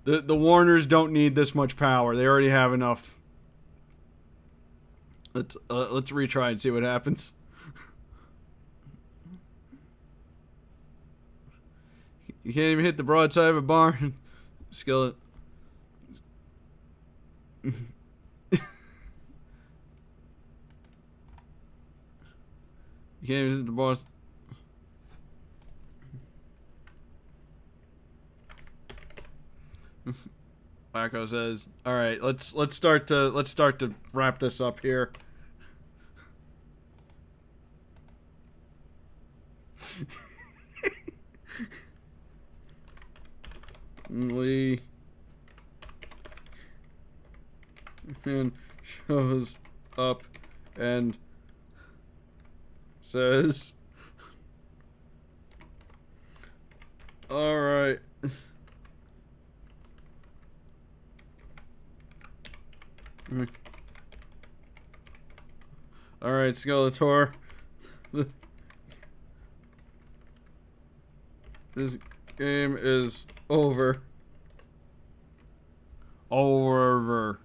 The Warners don't need this much power. They already have enough. Let's retry and see what happens. You can't even hit the broadside of a barn. Skeleton. You can't even hit the boss. Wacko says, "All right, let's start to wrap this up here." Lee and shows up and says, "All right." All right, Skeletor. This game is over. Over.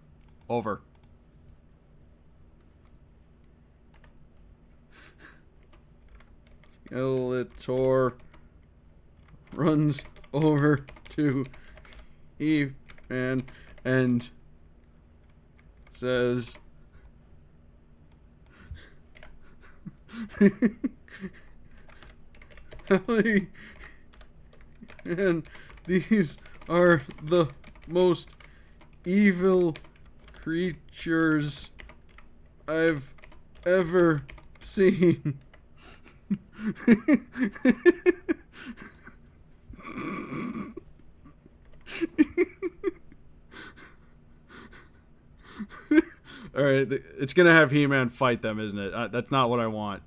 Skeletor runs over to He-Man and says, "Ellie, and these are the most evil creatures I've ever seen." All right, it's gonna have He-Man fight them, isn't it? That's not what I want.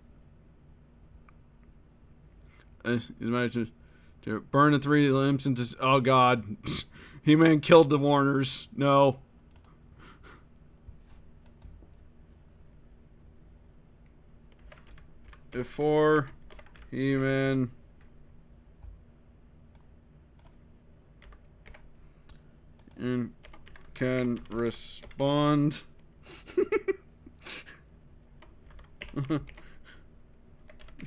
He's managed to burn the 3 limbs into. Oh God, He-Man killed the Warners. No. Before He-Man and can respond.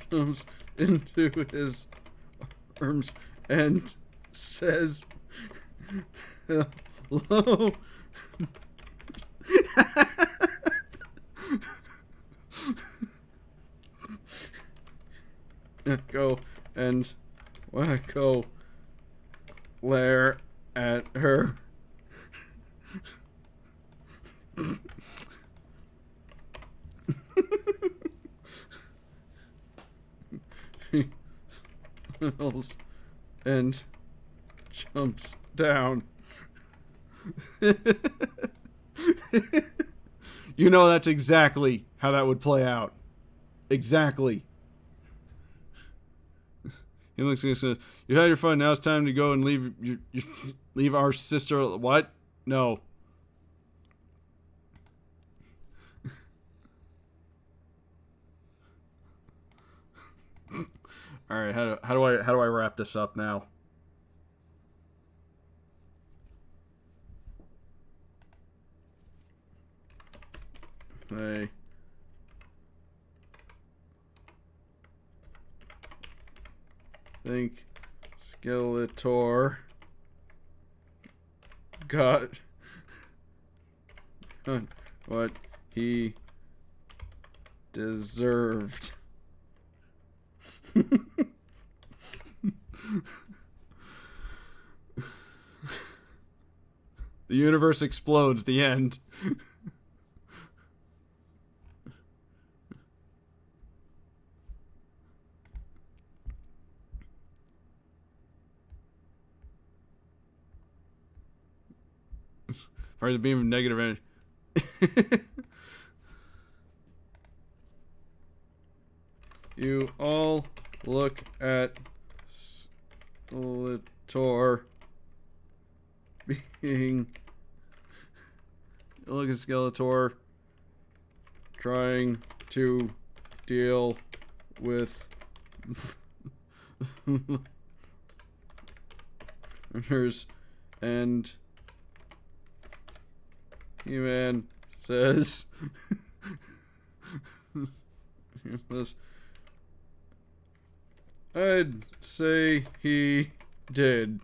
Comes into his arms and says hello. Go and Wacko glare at her. He smells and jumps down. You know that's exactly how that would play out. Exactly. He looks and says, "You had your fun. Now it's time to go and leave our sister." What? No. All right. How do I wrap this up now? I think Skeletor got what he deserved. The universe explodes. The end. Fires a beam of negative energy. You all look at Skeletor being. Look at Skeletor trying to deal with others, and He-Man says I'd say he did.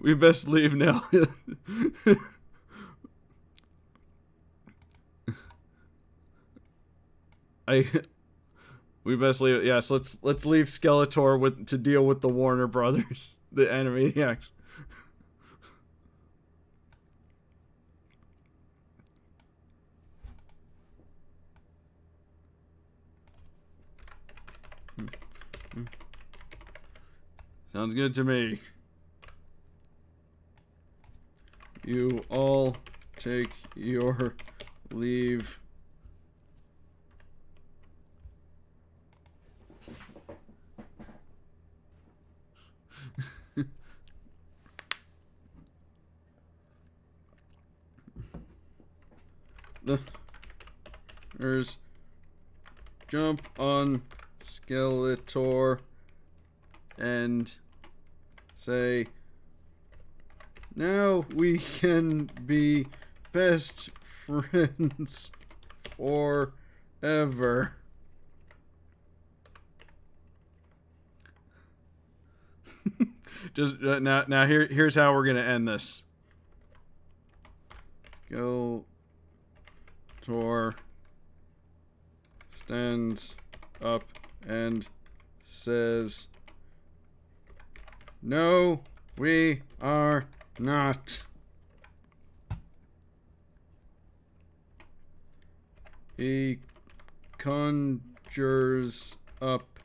We best leave now. We best leave. Yes, let's leave Skeletor to deal with the Warner Brothers, the Animaniacs. Sounds good to me. You all take your leave. There's jump on Skeletor and say, now we can be best friends forever. Just now here's how we're gonna end this. Skeletor stands up and says, no, we are not. He conjures up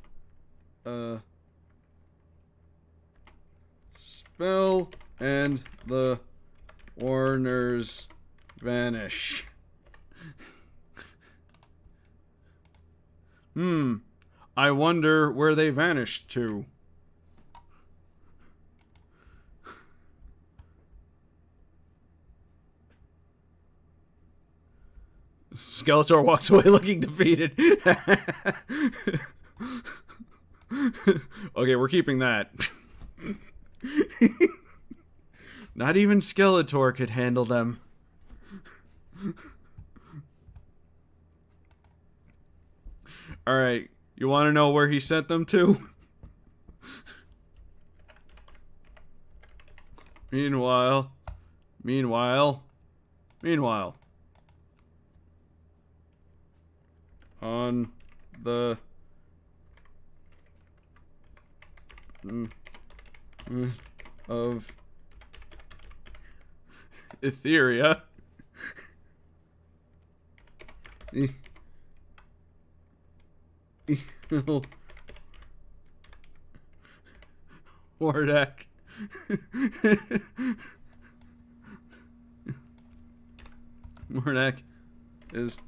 spell and the Warners vanish. I wonder where they vanished to. Skeletor walks away looking defeated. Okay, we're keeping that. Not even Skeletor could handle them. Alright, you want to know where he sent them to? Meanwhile. On the of Etheria. Wardak. Wardak is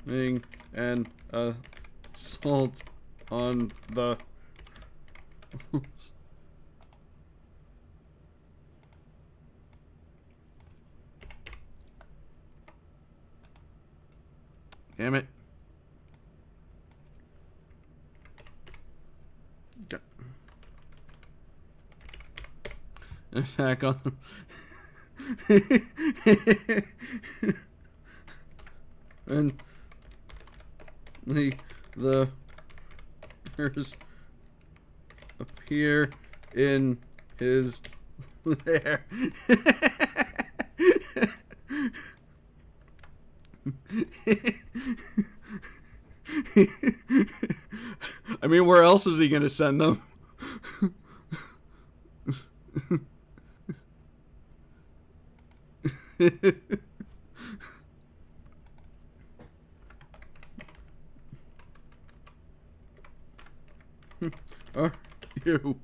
making an assault on the damn it. Okay. Attack on and the first appear in his lair. I mean, where else is he gonna send them? Are you?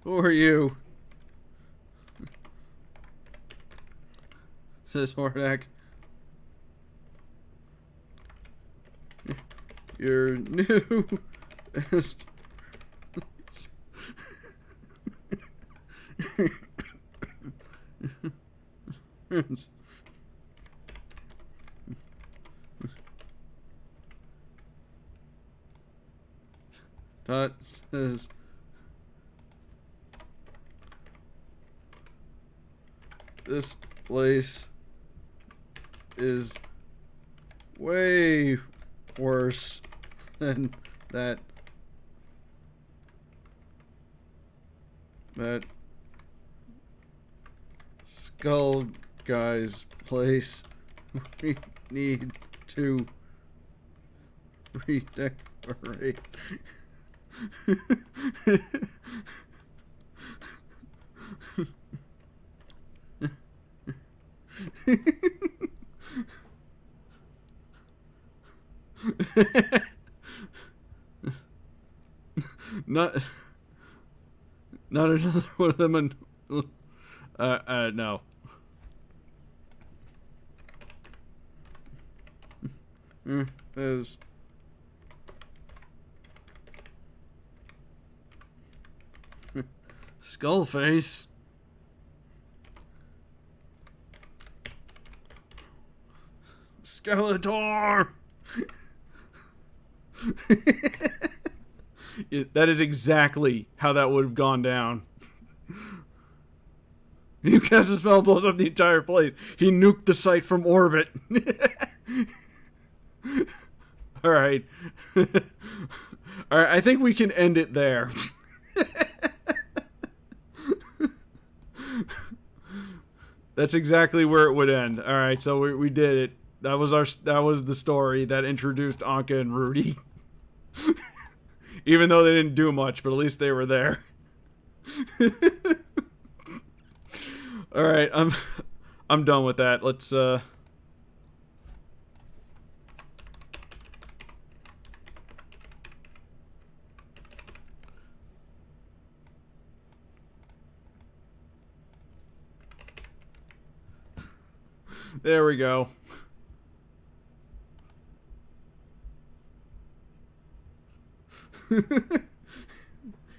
Who are you? Says Hordak. You're new. Dot says this place is way worse than that skull guy's place. We need to redecorate. Not another one of them. No. There's Skullface. Skeletor. That is exactly how that would have gone down. He casts a spell, blows up the entire place. He nuked the site from orbit. Alright. Alright, I think we can end it there. That's exactly where it would end. Alright, so we did it. That was the story that introduced Anka and Rudy. Even though they didn't do much, but at least they were there. Alright, I'm done with that. Let's there we go.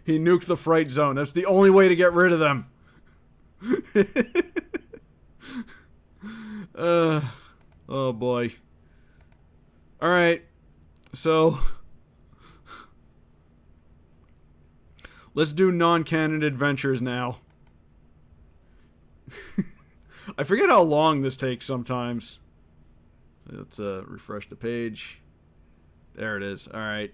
He nuked the fright zone. That's the only way to get rid of them. Oh boy. Alright. So let's do non-canon adventures now. I forget how long this takes sometimes. Let's refresh the page. There it is. Alright.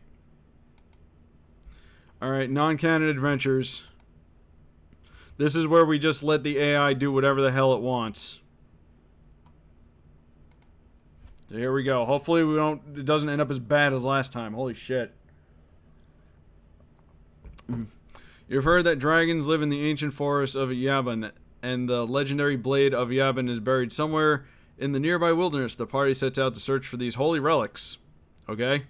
Alright, non-canon adventures. This is where we just let the AI do whatever the hell it wants. So here we go. Hopefully it doesn't end up as bad as last time. Holy shit. You've heard that dragons live in the ancient forests of Yavin, and the legendary blade of Yavin is buried somewhere in the nearby wilderness. The party sets out to search for these holy relics. Okay?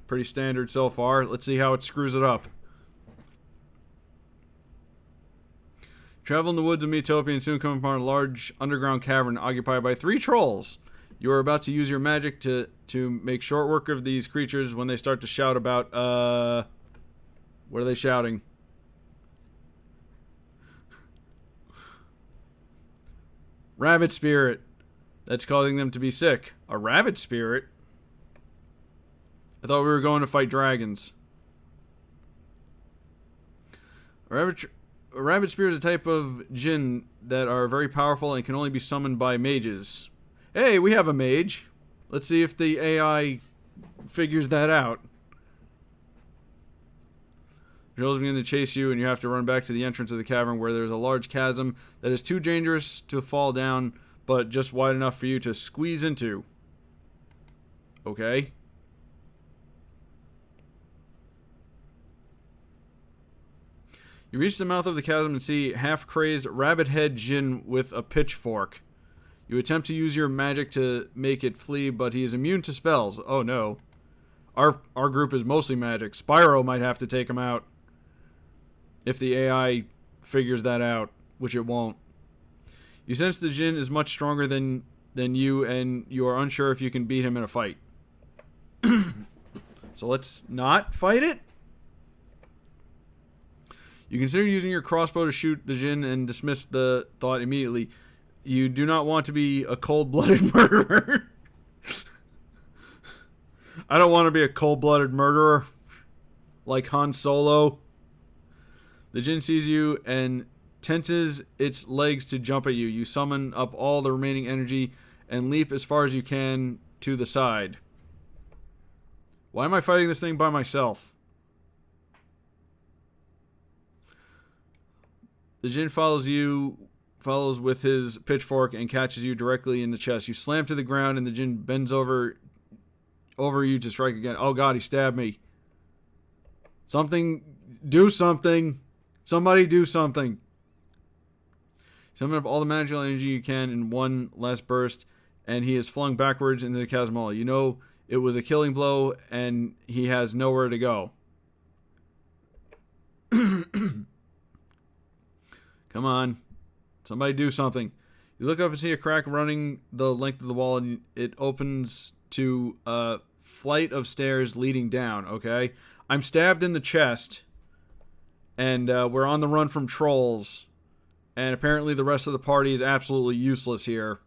Pretty standard so far. Let's see how it screws it up. Travel in the woods of Metopia and soon come upon a large underground cavern occupied by 3 trolls. You are about to use your magic to make short work of these creatures when they start to shout about, what are they shouting? Rabbit spirit. That's causing them to be sick. A rabbit spirit? I thought we were going to fight dragons. A rabbit spirit is a type of jinn that are very powerful and can only be summoned by mages. Hey, we have a mage. Let's see if the AI figures that out. Trolls begin to chase you, and you have to run back to the entrance of the cavern where there's a large chasm that is too dangerous to fall down, but just wide enough for you to squeeze into. Okay. You reach the mouth of the chasm and see half-crazed rabbit-head Jin with a pitchfork. You attempt to use your magic to make it flee, but he is immune to spells. Oh no. Our group is mostly magic. Spyro might have to take him out. If the AI figures that out, which it won't. You sense the Jin is much stronger than you, and you are unsure if you can beat him in a fight. So let's not fight it? You consider using your crossbow to shoot the Jin and dismiss the thought immediately. You do not want to be a cold-blooded murderer. I don't want to be a cold-blooded murderer like Han Solo. The Jin sees you and tenses its legs to jump at you. You summon up all the remaining energy and leap as far as you can to the side. Why am I fighting this thing by myself? The Jin follows with his pitchfork and catches you directly in the chest. You slam to the ground and the Jin bends over you to strike again. Oh god, he stabbed me. Do something. Somebody do something. Summon up all the magical energy you can in one last burst, and he is flung backwards into the chasm hole. You know it was a killing blow, and he has nowhere to go. Come on. Somebody do something. You look up and see a crack running the length of the wall, and it opens to a flight of stairs leading down, okay? I'm stabbed in the chest, and we're on the run from trolls, and apparently the rest of the party is absolutely useless here.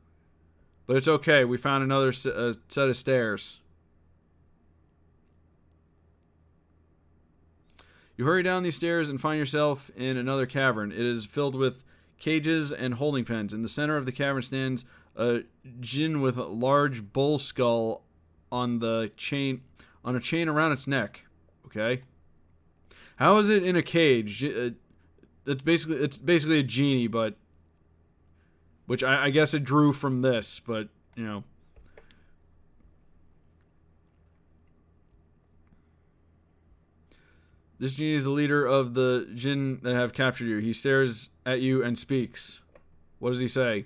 But it's okay, we found another set of stairs. You hurry down these stairs and find yourself in another cavern. It is filled with cages and holding pens. In the center of the cavern stands a Jin with a large bull skull on a chain around its neck. Okay. How is it in a cage? It's basically a genie, but which I guess it drew from this, but you know. This genie is the leader of the Jin that have captured you. He stares at you and speaks. What does he say?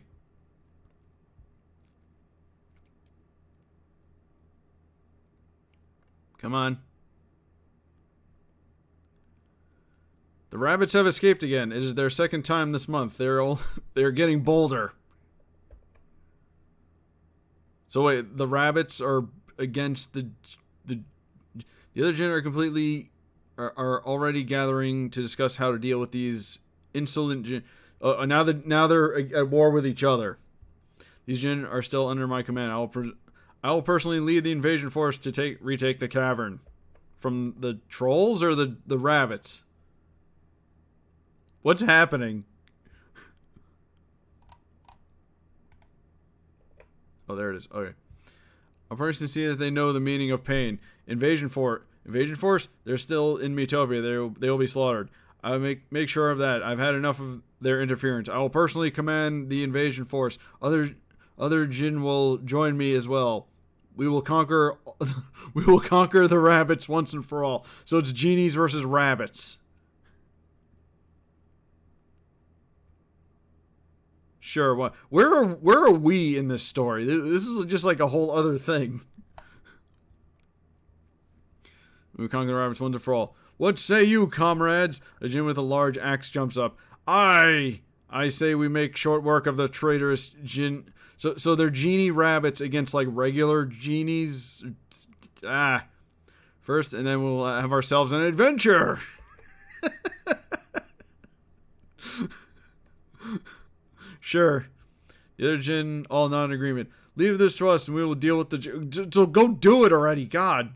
Come on. The rabbits have escaped again. It is their second time this month. They're getting bolder. So wait, the rabbits are against the other gen are completely are already gathering to discuss how to deal with these insolent gen. Now they're at war with each other. These gen are still under my command. I will personally lead the invasion force to retake the cavern. From the trolls or the rabbits? What's happening? Oh, there it is. Okay. I'll personally see that they know the meaning of pain. Invasion force? They're still in Metopia. They will be slaughtered. I make sure of that. I've had enough of their interference. I will personally command the invasion force. Other Jin will join me as well. We will conquer the rabbits once and for all. So it's genies versus rabbits. Sure. What? Where are we in this story? This is just like a whole other thing. We conquer the rabbits once and for all. What say you, comrades? A Jin with a large axe jumps up. I say we make short work of the traitorous Jin. So they're genie rabbits against like regular genies. First, and then we'll have ourselves an adventure. Sure. The other Jin all not in agreement. Leave this to us and we will deal with the Jin. So go do it already, God.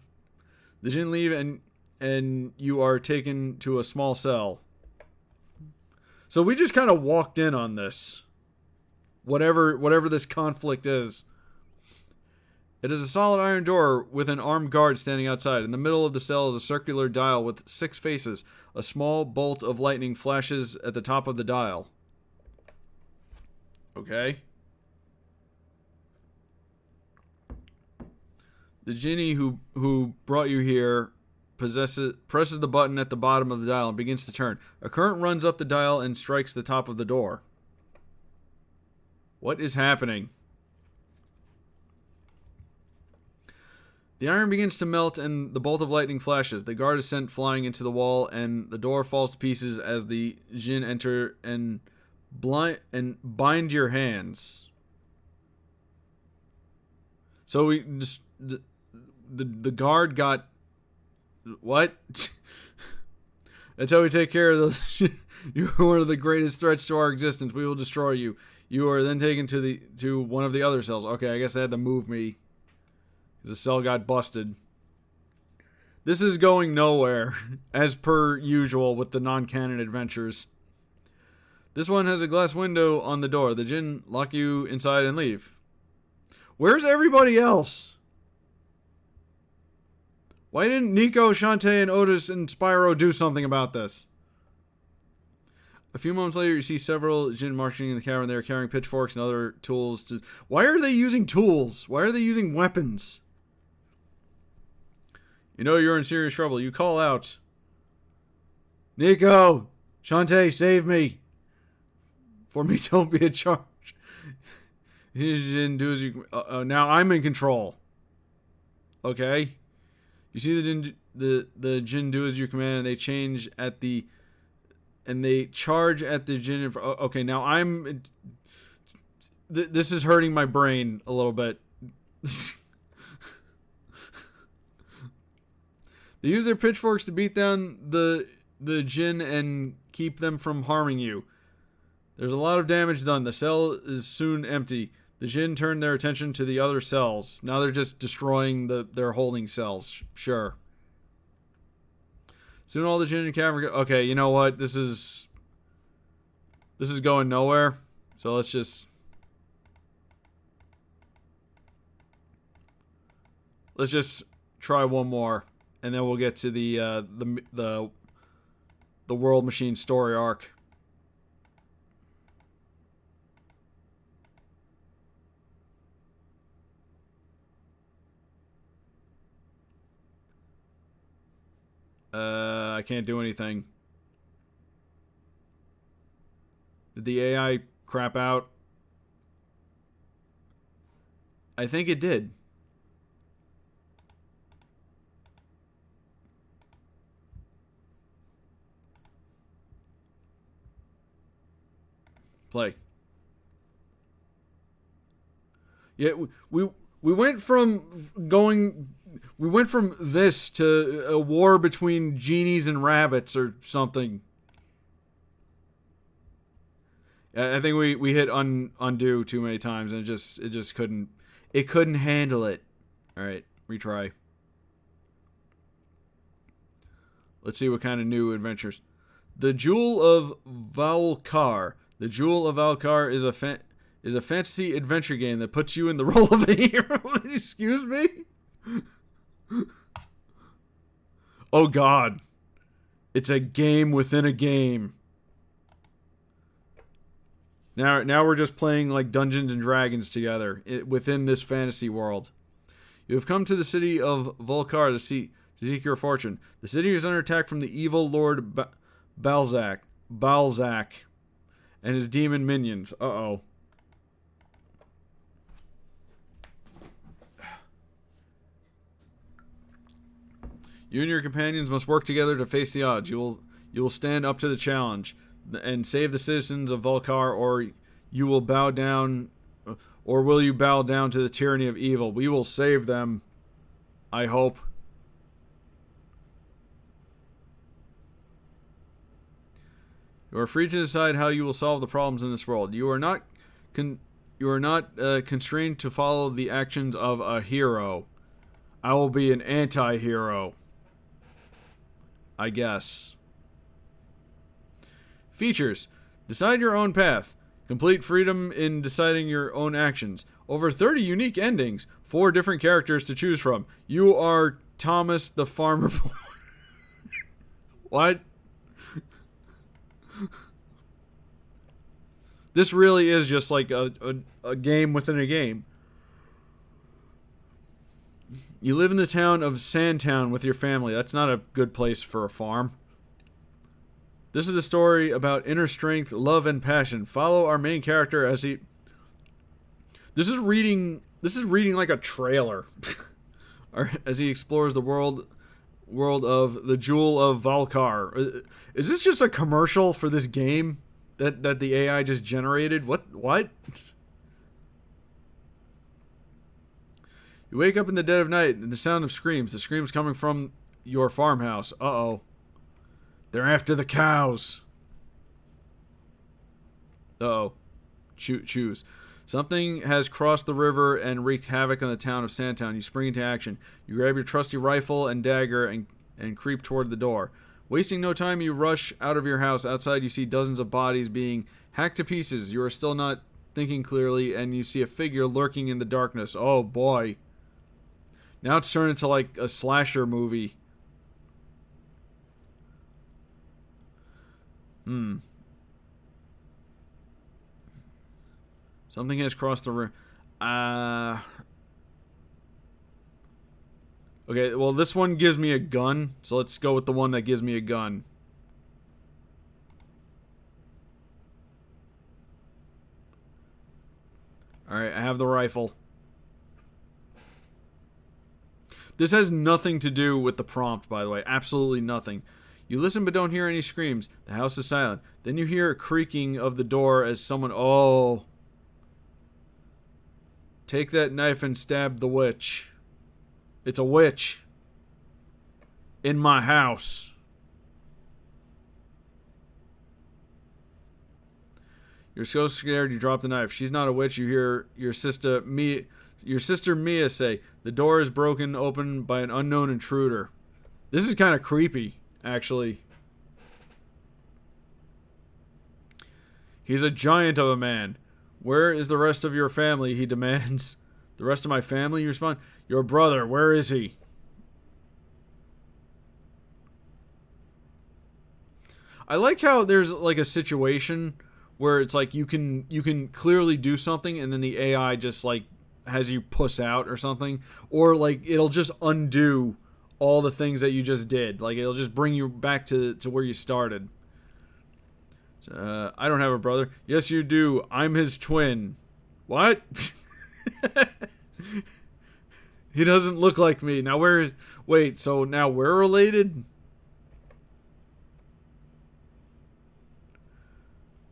The Jin leave and you are taken to a small cell. So we just kind of walked in on this. Whatever this conflict is. It is a solid iron door with an armed guard standing outside. In the middle of the cell is a circular dial with 6 faces. A small bolt of lightning flashes at the top of the dial. Okay. The genie who brought you here presses the button at the bottom of the dial and begins to turn. A current runs up the dial and strikes the top of the door. What is happening? The iron begins to melt and the bolt of lightning flashes. The guard is sent flying into the wall and the door falls to pieces as the Jin enter and bind your hands. So we just the guard got what? That's how we take care of those. You are one of the greatest threats to our existence. We will destroy you. You are then taken to one of the other cells. Okay, I guess they had to move me. The cell got busted. This is going nowhere, as per usual with the non-canon adventures. This one has a glass window on the door. The Jin lock you inside and leave. Where's everybody else? Why didn't Nico, Shantae, and Otis and Spyro do something about this? A few moments later, you see several Jin marching in the cavern. They are carrying pitchforks and other tools. Why are they using tools? Why are they using weapons? You know you're in serious trouble. You call out. Nico! Shantae, save me! For me, don't be a charge. You didn't do as you... now I'm in control. Okay? You see the Jin do as you command, and they change at the... And they charge at the Jin... Okay, now I'm... This is hurting my brain a little bit. They use their pitchforks to beat down the Jin and keep them from harming you. There's a lot of damage done. The cell is soon empty. The Jin turn their attention to the other cells. Now they're just destroying their holding cells. Sure. Soon all the Jin and cavern... Okay, you know what? This is going nowhere. So let's just... Let's just try one more. And then we'll get to the World Machine story arc. I can't do anything. Did the AI crap out? I think it did. Play. Yeah, we went from this to a war between genies and rabbits or something. I think we hit undo too many times and it just couldn't handle it. All right, retry. Let's see what kind of new adventures. The Jewel of Valkar. The Jewel of Valkar is a fantasy adventure game that puts you in the role of a hero. Excuse me? Oh God. It's a game within a game. Now we're just playing like Dungeons and Dragons together within this fantasy world. You have come to the city of Volkar to seek your fortune. The city is under attack from the evil Lord Balzac and his demon minions. Uh-oh. You and your companions must work together to face the odds. You will stand up to the challenge and save the citizens of Volkar, or you will bow down, or will you bow down to the tyranny of evil? We will save them, I hope. You are free to decide how you will solve the problems in this world. You are not constrained to follow the actions of a hero. I will be an anti-hero, I guess. Features. Decide your own path. Complete freedom in deciding your own actions. Over 30 unique endings. 4 different characters to choose from. You are Thomas the Farmer Boy. What? This really is just like a game within a game. You live in the town of Sandtown with your family. That's not a good place for a farm. This is the story about inner strength, love, and passion. Follow our main character as he... This is reading like a trailer. As he explores the world of the Jewel of Valkar. Is this just a commercial for this game that the AI just generated? What? You wake up in the dead of night and the sound of screams. The screams coming from your farmhouse. Uh-oh. They're after the cows. Uh-oh. Choose. Something has crossed the river and wreaked havoc on the town of Sandtown. You spring into action. You grab your trusty rifle and dagger and creep toward the door. Wasting no time, you rush out of your house. Outside, you see dozens of bodies being hacked to pieces. You are still not thinking clearly, and you see a figure lurking in the darkness. Oh, boy. Now it's turned into like a slasher movie. Something has crossed the river. Okay, well, this one gives me a gun, so let's go with the one that gives me a gun. Alright, I have the rifle. This has nothing to do with the prompt, by the way. Absolutely nothing. You listen but don't hear any screams. The house is silent. Then you hear a creaking of the door as someone... Oh. Take that knife and stab the witch. It's a witch. In my house. You're so scared you drop the knife. She's not a witch. You hear your sister Mia say, the door is broken open by an unknown intruder. This is kind of creepy, actually. He's a giant of a man. Where is the rest of your family? He demands. The rest of my family? You respond. Your brother, where is he? I like how there's like a situation where it's like you can clearly do something and then the AI just like has you puss out or something, or like it'll just undo all the things that you just did. Like it'll just bring you back to where you started. I don't have a brother. Yes, you do. I'm his twin. What? He doesn't look like me. Now wait, so now we're related?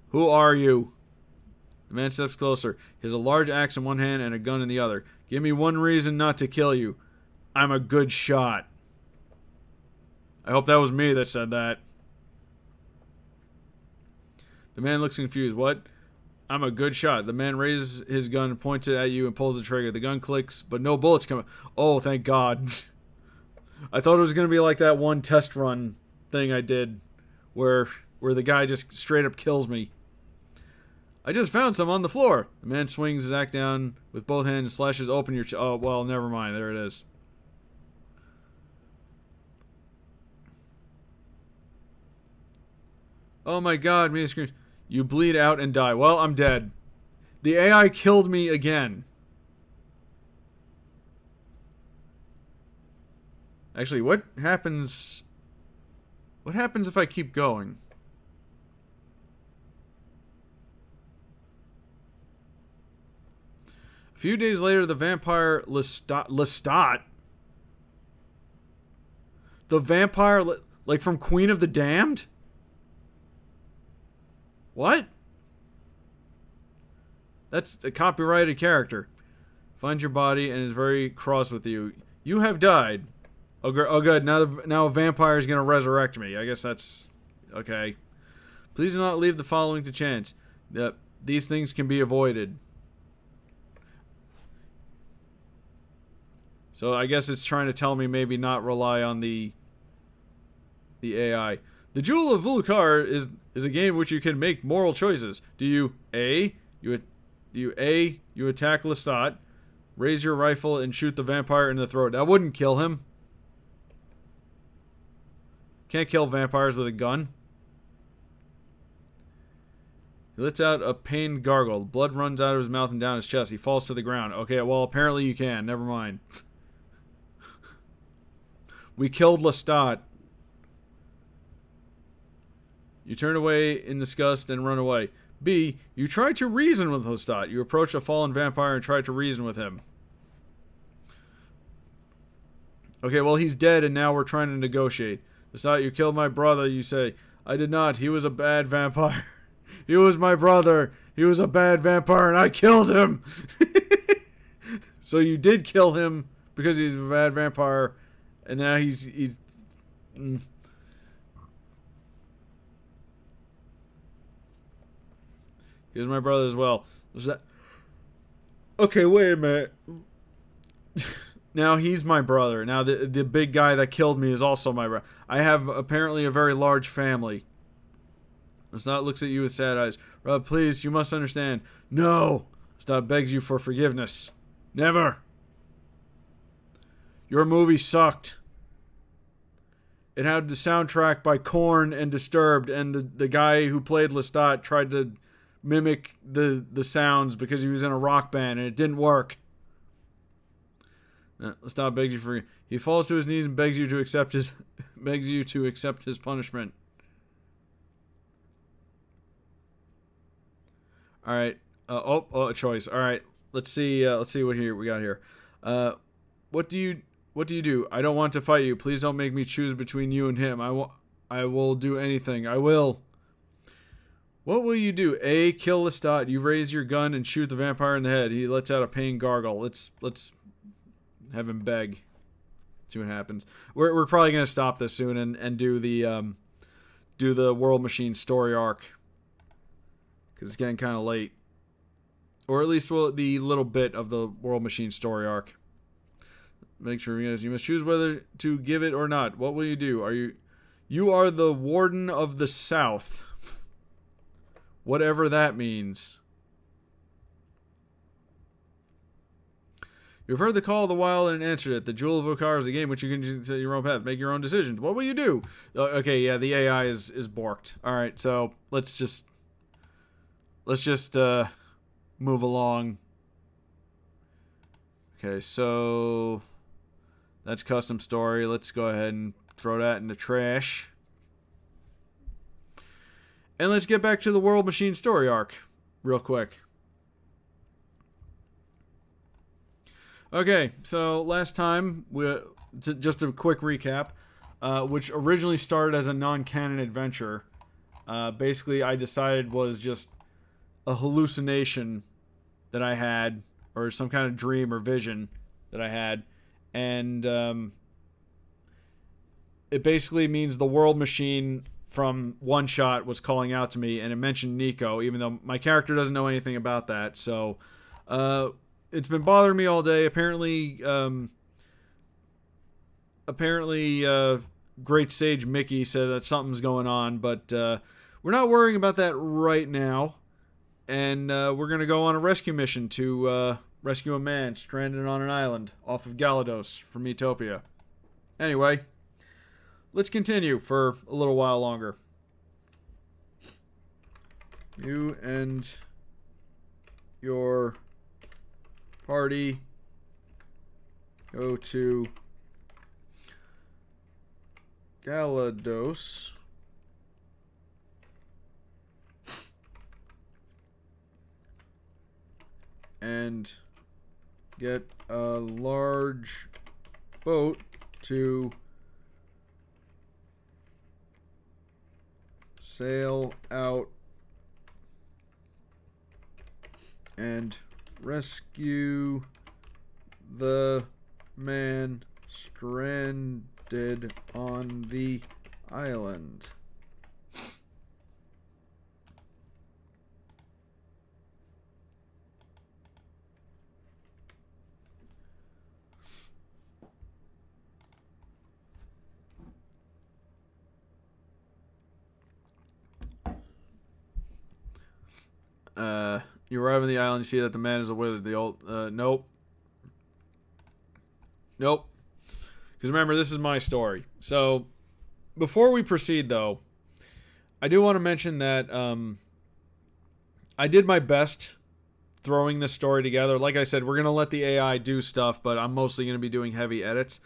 Who are you? The man steps closer. He has a large axe in one hand and a gun in the other. Give me one reason not to kill you. I'm a good shot. I hope that was me that said that. The man looks confused. What? I'm a good shot. The man raises his gun, points it at you, and pulls the trigger. The gun clicks, but no bullets come out. Oh, thank God. I thought it was going to be like that one test run thing I did where the guy just straight up kills me. I just found some on the floor. The man swings his axe down with both hands and slashes open your oh, well, never mind. There it is. Oh my God, Mia screams. You bleed out and die. Well, I'm dead. The AI killed me again. Actually, what happens... What happens if I keep going? A few days later, the vampire Lestat? The vampire, like from Queen of the Damned? What? That's a copyrighted character. Finds your body and is very cross with you. You have died. Oh, good. Now a vampire is going to resurrect me. I guess that's... Okay. Please do not leave the following to chance. These things can be avoided. So I guess it's trying to tell me maybe not rely on the AI. The Jewel of Vulcar is a game in which you can make moral choices. Do you you attack Lestat, raise your rifle and shoot the vampire in the throat? That wouldn't kill him. Can't kill vampires with a gun. He lets out a pained gargle. Blood runs out of his mouth and down his chest. He falls to the ground. Okay, well, apparently you can. Never mind. We killed Lestat. You turn away in disgust and run away. B. You try to reason with Lestat. You approach a fallen vampire and try to reason with him. Okay, well, he's dead and now we're trying to negotiate. Lestat, you killed my brother, you say. I did not. He was a bad vampire. He was my brother. He was a bad vampire and I killed him. So you did kill him because he's a bad vampire and now he's He was my brother as well. Was that... Okay, wait a minute. Now he's my brother. Now the big guy that killed me is also my brother. I have apparently a very large family. Lestat looks at you with sad eyes. Rob, please, you must understand. No! Lestat begs you for forgiveness. Never! Your movie sucked. It had the soundtrack by Korn and Disturbed, and the guy who played Lestat tried to mimic the sounds because he was in a rock band and it didn't work. Lestat begs you for... He falls to his knees and begs you to accept his punishment. All right. A choice. All right. Let's see what we got here. What do you do? I don't want to fight you. Please don't make me choose between you and him. I will do anything. I will. What will you do? A. Kill Lestat. You raise your gun and shoot the vampire in the head. He lets out a pain gargle. Let's have him beg. See what happens. We're probably gonna stop this soon and do the World Machine story arc because it's getting kind of late, or at least the little bit of the World Machine story arc. Make sure you must choose whether to give it or not. What will you do? You are the Warden of the South. Whatever that means. You've heard the call of the wild and answered it. The Jewel of Okar is a game which you can set your own path. Make your own decisions. What will you do? Okay, yeah, the AI is borked. Alright, so let's just move along. Okay, so that's custom story. Let's go ahead and throw that in the trash. And let's get back to the World Machine story arc real quick. Okay, so last time, just a quick recap, which originally started as a non-canon adventure. Basically, I decided was just a hallucination that I had, or some kind of dream or vision that I had, and it basically means the world machine from One Shot was calling out to me, and it mentioned Nico, even though my character doesn't know anything about that. So it's been bothering me all day. Apparently, Great Sage Mickey said that something's going on, but we're not worrying about that right now. And we're going to go on a rescue mission to rescue a man stranded on an island off of Galados from Etopia. Anyway, let's continue for a little while longer. You and your party go to Galados and get a large boat to sail out and rescue the man stranded on the island. You arrive on the island, you see that the man is a wizard. The old, nope. Nope. Because remember, this is my story. So, before we proceed, though, I do want to mention that I did my best throwing this story together. Like I said, we're going to let the AI do stuff, but I'm mostly going to be doing heavy edits.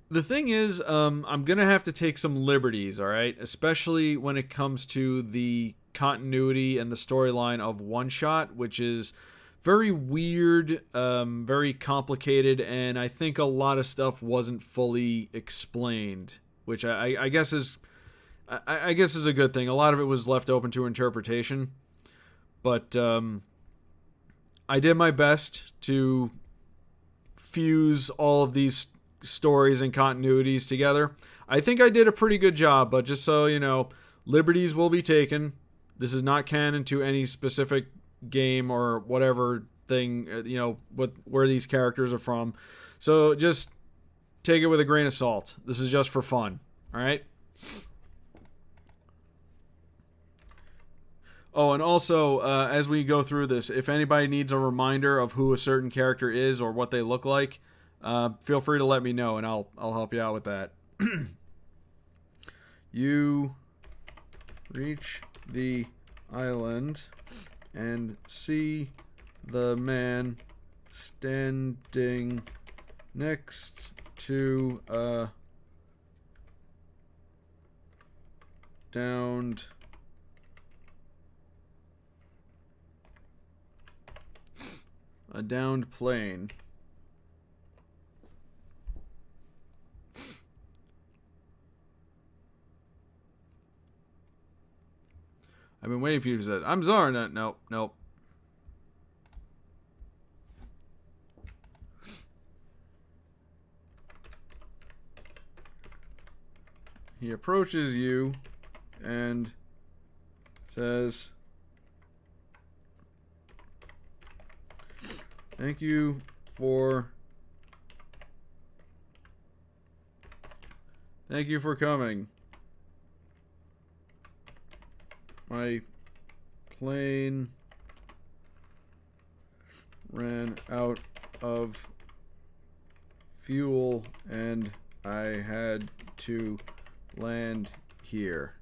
The thing is, I'm going to have to take some liberties, alright? Especially when it comes to the continuity and the storyline of One Shot, which is very weird, very complicated, and I think a lot of stuff wasn't fully explained, which I guess is I guess is a good thing. A lot of it was left open to interpretation, but I did my best to fuse all of these stories and continuities together. I think I did a pretty good job, but just so you know, liberties will be taken. This is not canon to any specific game or whatever thing, you know, where these characters are from. So just take it with a grain of salt. This is just for fun. All right? Oh, and also, as we go through this, if anybody needs a reminder of who a certain character is or what they look like, feel free to let me know, and I'll help you out with that. You reach the island and see the man standing next to a downed plane. I've been waiting for you to say, I'm Zarna. Nope. He approaches you and says, Thank you for coming. My plane ran out of fuel and I had to land here.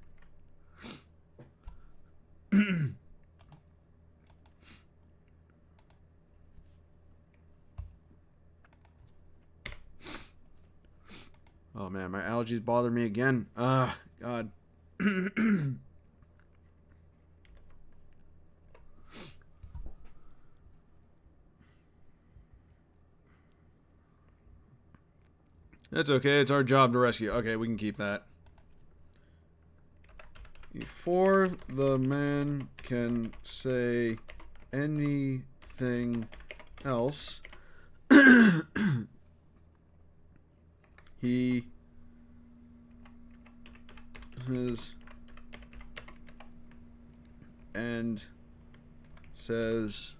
Oh man, my allergies bother me again. God. That's okay, it's our job to rescue. Okay, we can keep that. Before the man can say anything else, he is and says,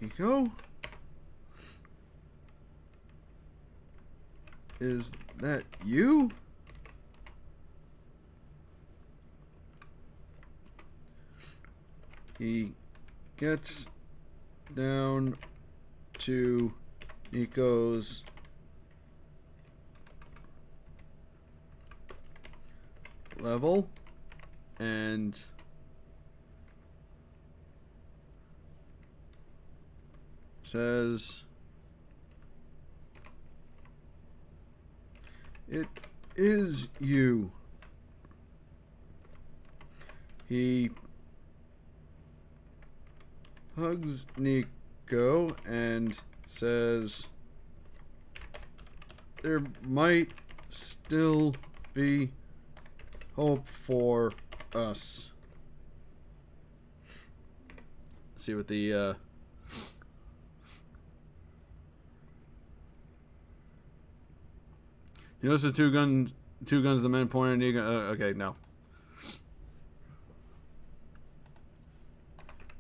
Nico? Is that you? He gets down to Nico's level and says, "It is you." He hugs Nico and says, "There might still be hope for us." Let's see what the you notice the two guns the men pointed at Nico. Okay, no.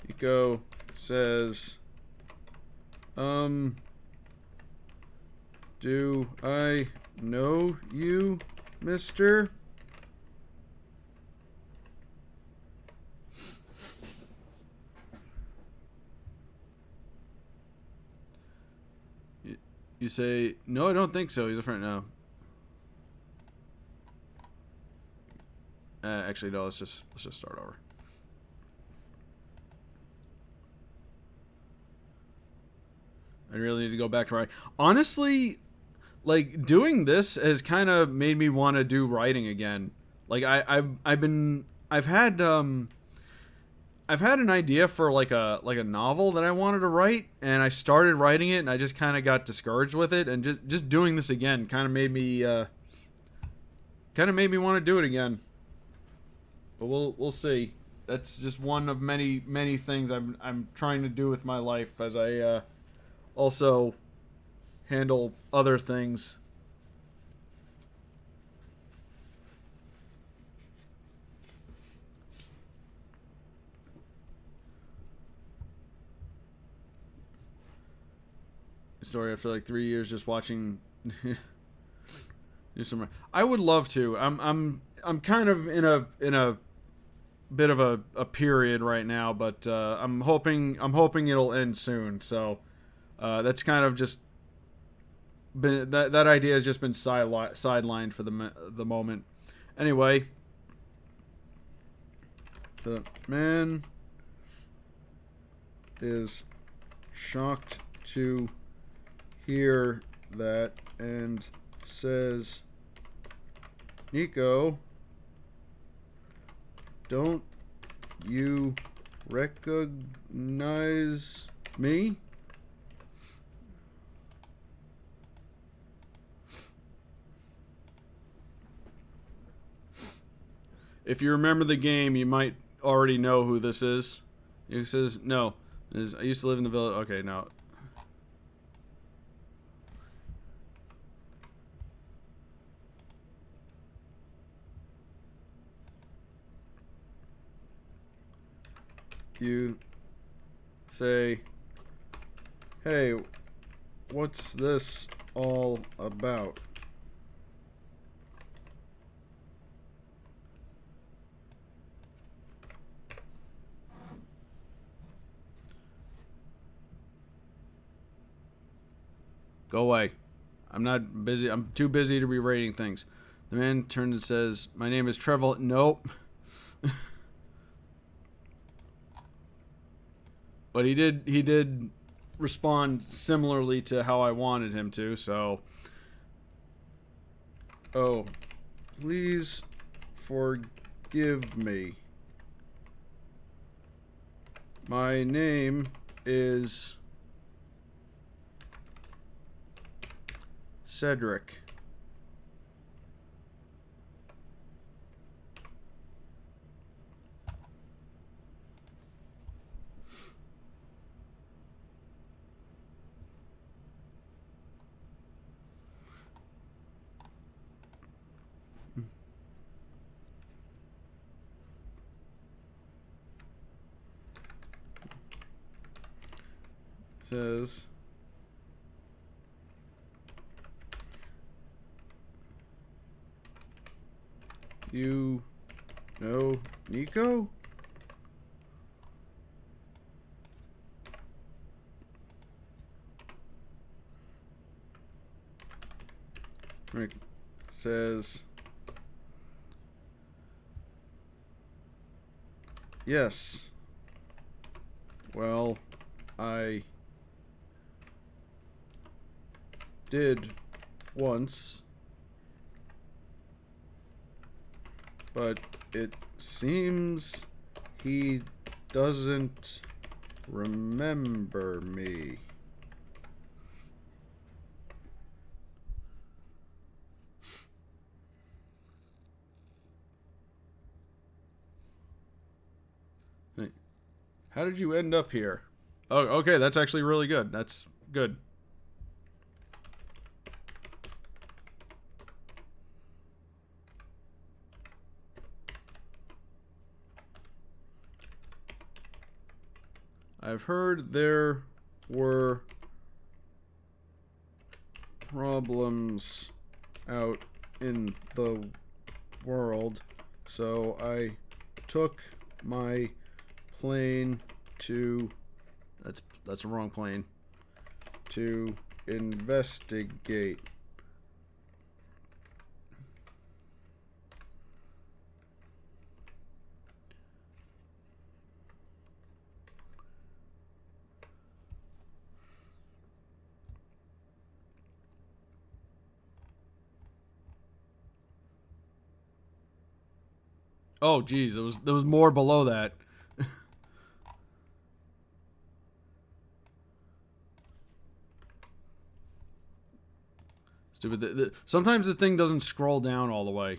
Nico says, do I know you, mister? You say, no, I don't think so. He's a friend now. Actually, no. Let's just start over. I really need to go back to writing. Honestly, like doing this has kind of made me want to do writing again. Like I've had an idea for like a novel that I wanted to write, and I started writing it, and I just kind of got discouraged with it, and just doing this again kind of made me want to do it again. But we'll see. That's just one of many things I'm trying to do with my life as I also handle other things. Story after like 3 years just watching do some. I would love to. I'm kind of in a bit of a period right now, but I'm hoping it'll end soon. So that's kind of just been that idea has just been sidelined for the moment. Anyway, the man is shocked to hear that and says, Nico, don't you recognize me? If you remember the game, you might already know who this is. He says, no. I used to live in the village. Okay, no. You say, hey, what's this all about? Go away. I'm not busy. I'm too busy to be rating things. The man turns and says, my name is Trevor. Nope. But he did respond similarly to how I wanted him to, so. Oh, please forgive me. My name is Cedric. says, you know Nico? Rick says, yes. Well, I did once, but it seems he doesn't remember me. How did you end up here? Oh, okay, that's actually really good. That's good. I've heard there were problems out in the world, so I took my plane to... That's the wrong plane. To investigate. Oh, geez, there was more below that. Stupid. Sometimes the thing doesn't scroll down all the way.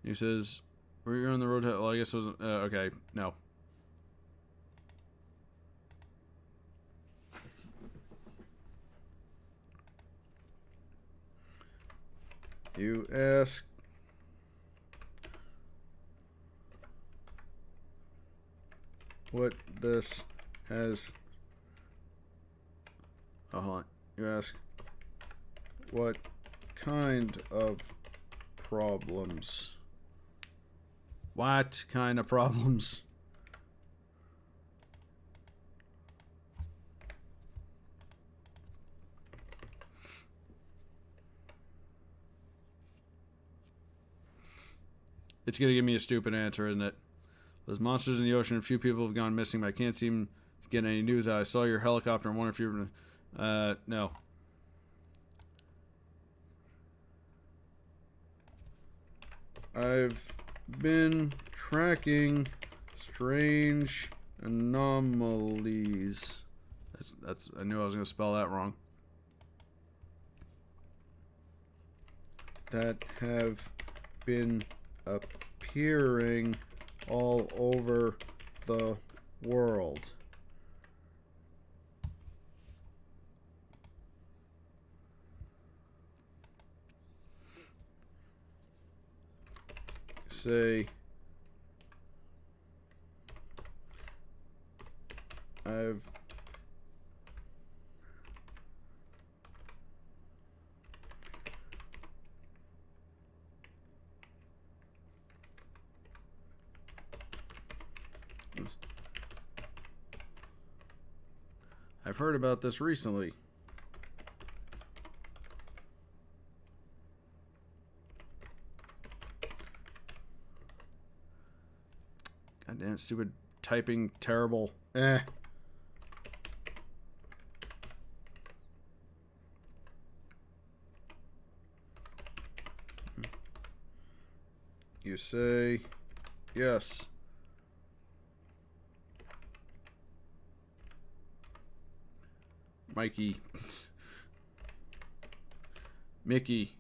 He says, "We're on the road." Well, I guess it was okay. No. You ask. What this has. Oh, hold on. You ask. What kind of problems? What kind of problems? It's gonna give me a stupid answer, isn't it? There's monsters in the ocean. A few people have gone missing, but I can't seem to get any news out. I saw your helicopter and wonder if you're... no. I've been tracking strange anomalies. That's I knew I was going to spell that wrong. That have been appearing all over the world. Say, I've heard about this recently. Goddamn stupid typing, terrible. You say, yes. Mikey. Mickey.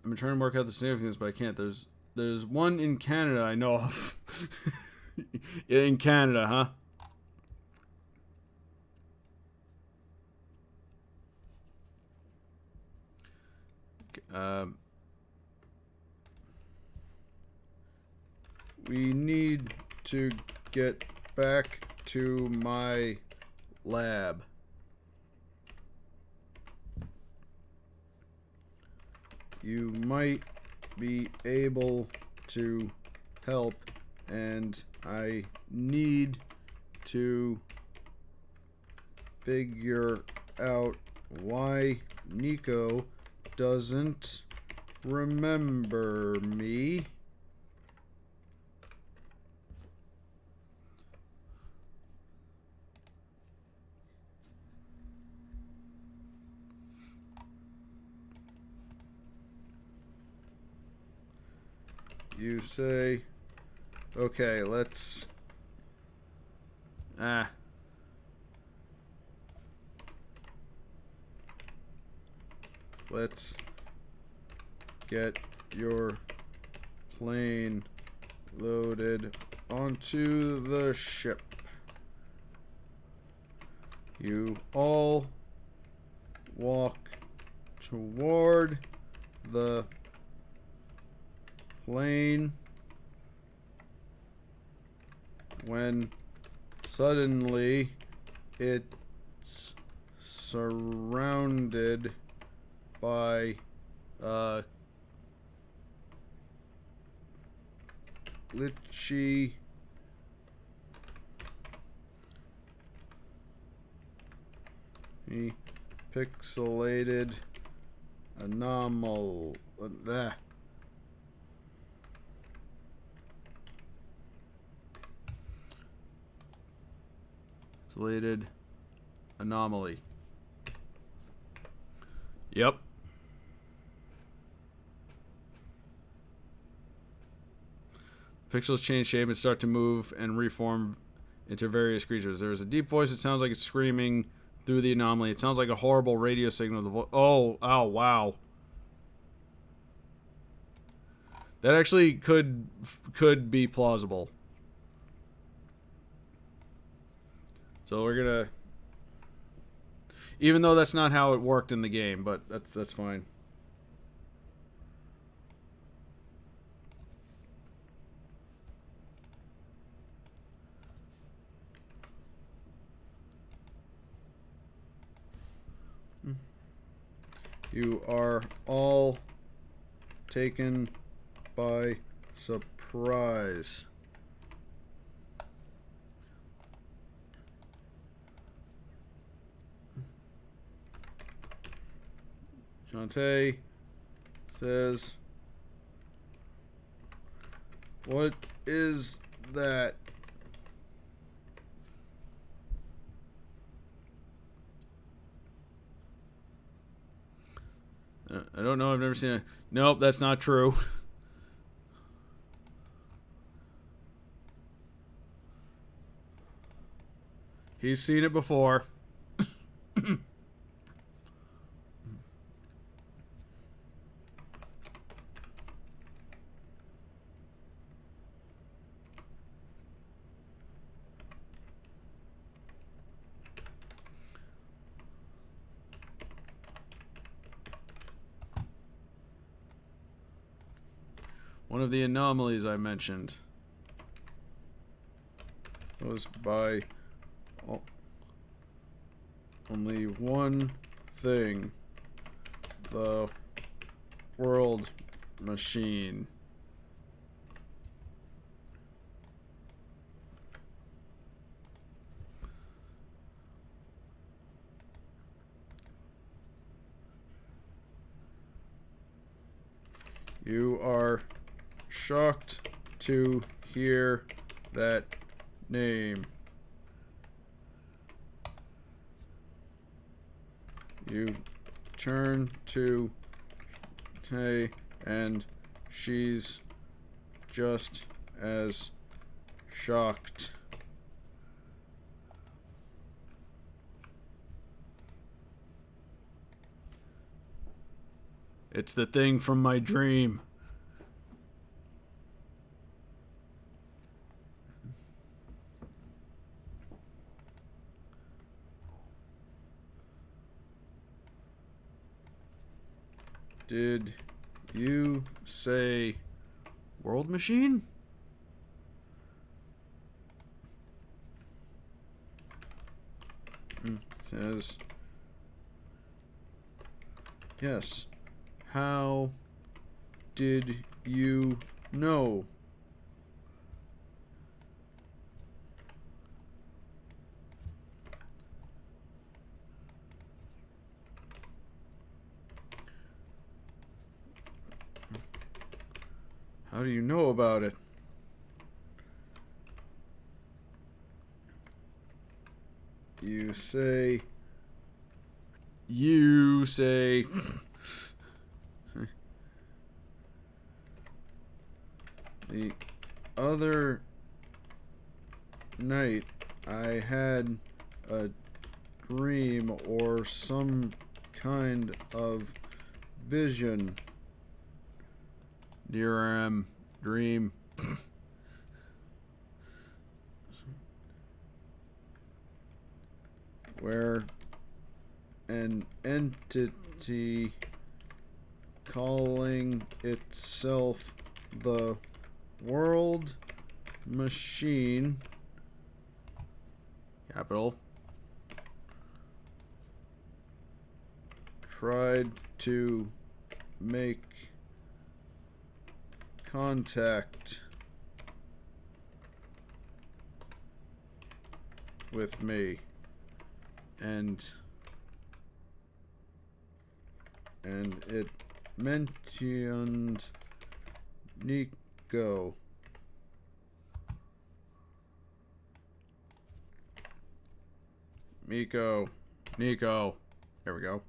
I'm trying to work out the significance, but I can't. There's one in Canada I know of. In Canada, huh? We need to get back to my lab. You might be able to help, and I need to figure out why Nico doesn't remember me. You say, okay, let's... Let's get your plane loaded onto the ship. You all walk toward the plane when suddenly it's surrounded by glitchy pixelated anomaly. Pixelated anomaly. Yep. Pixels change shape and start to move and reform into various creatures. There's a deep voice. It sounds like it's screaming through the anomaly. It sounds like a horrible radio signal. Oh, wow. That actually could be plausible. So we're gonna, even though that's not how it worked in the game, but that's fine. You are all taken by surprise. Shantae says, "What is that?" I don't know. I've never seen it. Nope, that's not true. He's seen it before. One of the anomalies I mentioned was by only one thing: the world machine. You are shocked to hear that name. You turn to Tay, and she's just as shocked. It's the thing from my dream. did you say world machine? Says yes. How did you know? How do you know about it? You say the other night I had a dream or some kind of vision. Dream. Where an entity calling itself the world machine, capital, tried to make contact with me, and it mentioned Nico. Nico. There we go.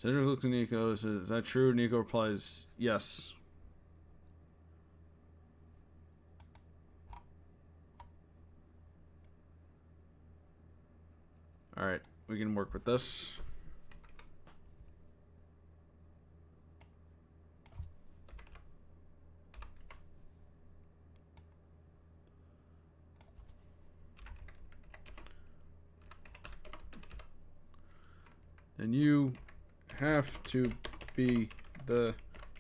Cedric looks at Nico, says, is that true? Nico replies, yes. Alright, we can work with this. And you have to be the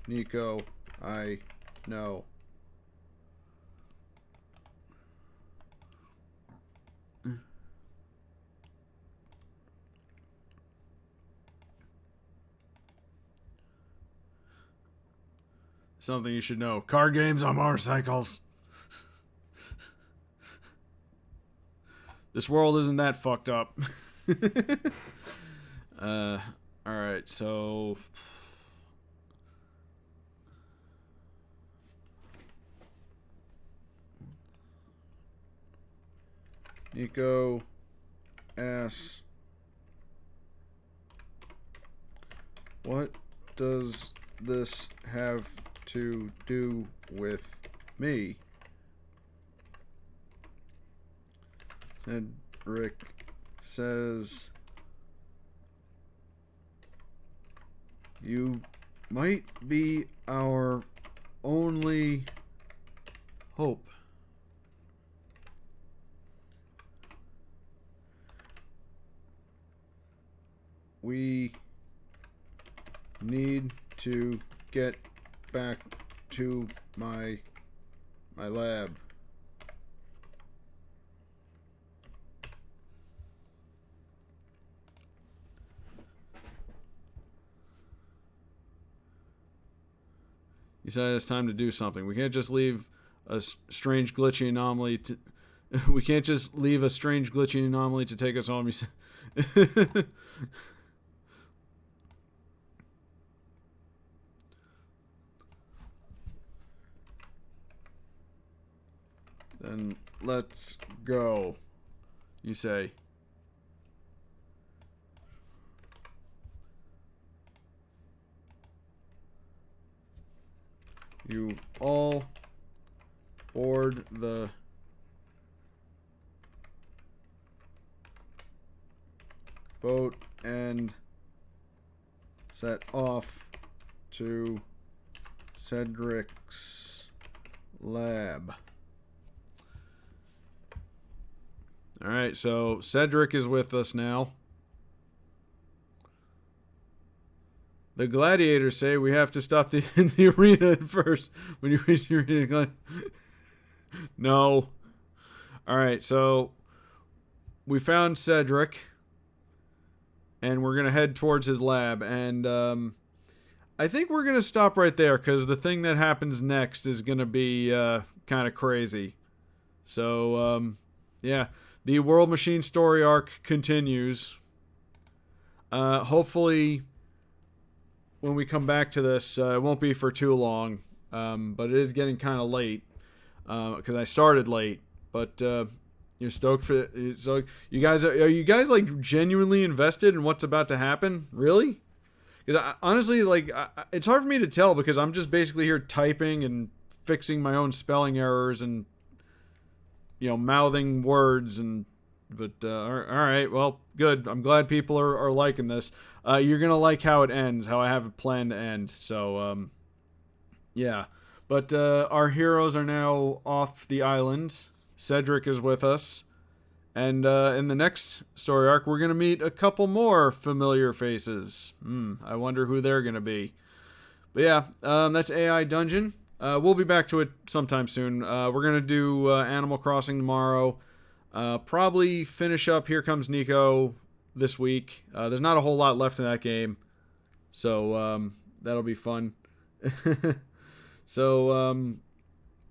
Nico I know. Something you should know. Card games on motorcycles. This world isn't that fucked up. Alright, so... Nico asks, what does this have to do with me? Cedric says, you might be our only hope. We need to get back to my lab. You said it's time to do something. We can't just leave a strange glitchy anomaly to... We can't just leave a strange glitchy anomaly to take us home. You said... Then let's go, you say. You all board the boat and set off to Cedric's lab. All right, so Cedric is with us now. The gladiators say we have to stop the arena first. When you reach the arena, no. All right, so we found Cedric, and we're gonna head towards his lab. And I think we're gonna stop right there because the thing that happens next is gonna be kind of crazy. So yeah, the World Machine story arc continues. Hopefully, when we come back to this, it won't be for too long. But it is getting kind of late because I started late. But you're stoked for it. So you guys are you guys like genuinely invested in what's about to happen? Really? Because honestly, like it's hard for me to tell because I'm just basically here typing and fixing my own spelling errors and mouthing words and. But all right, well, good. I'm glad people are liking this. You're gonna like how it ends, how I have it planned to end. So yeah. But our heroes are now off the island. Cedric is with us, and in the next story arc, we're gonna meet a couple more familiar faces. I wonder who they're gonna be. But yeah, that's AI Dungeon. We'll be back to it sometime soon. We're gonna do Animal Crossing tomorrow. Probably finish up Here Comes Nico this week. There's not a whole lot left in that game, so that'll be fun. So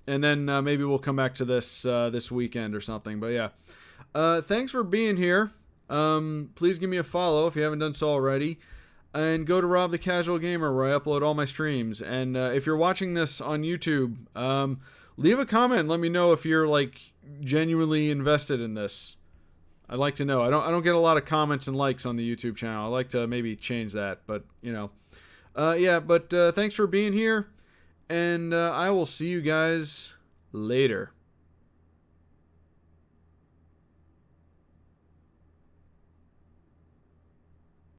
and then maybe we'll come back to this this weekend or something. But yeah, thanks for being here. Please give me a follow if you haven't done so already, and go to Rob the Casual Gamer where I upload all my streams. And if you're watching this on YouTube, leave a comment. Let me know if you're like genuinely invested in this. I'd like to know. I don't get a lot of comments and likes on the YouTube channel. I like to maybe change that, but yeah. But thanks for being here, and I will see you guys later.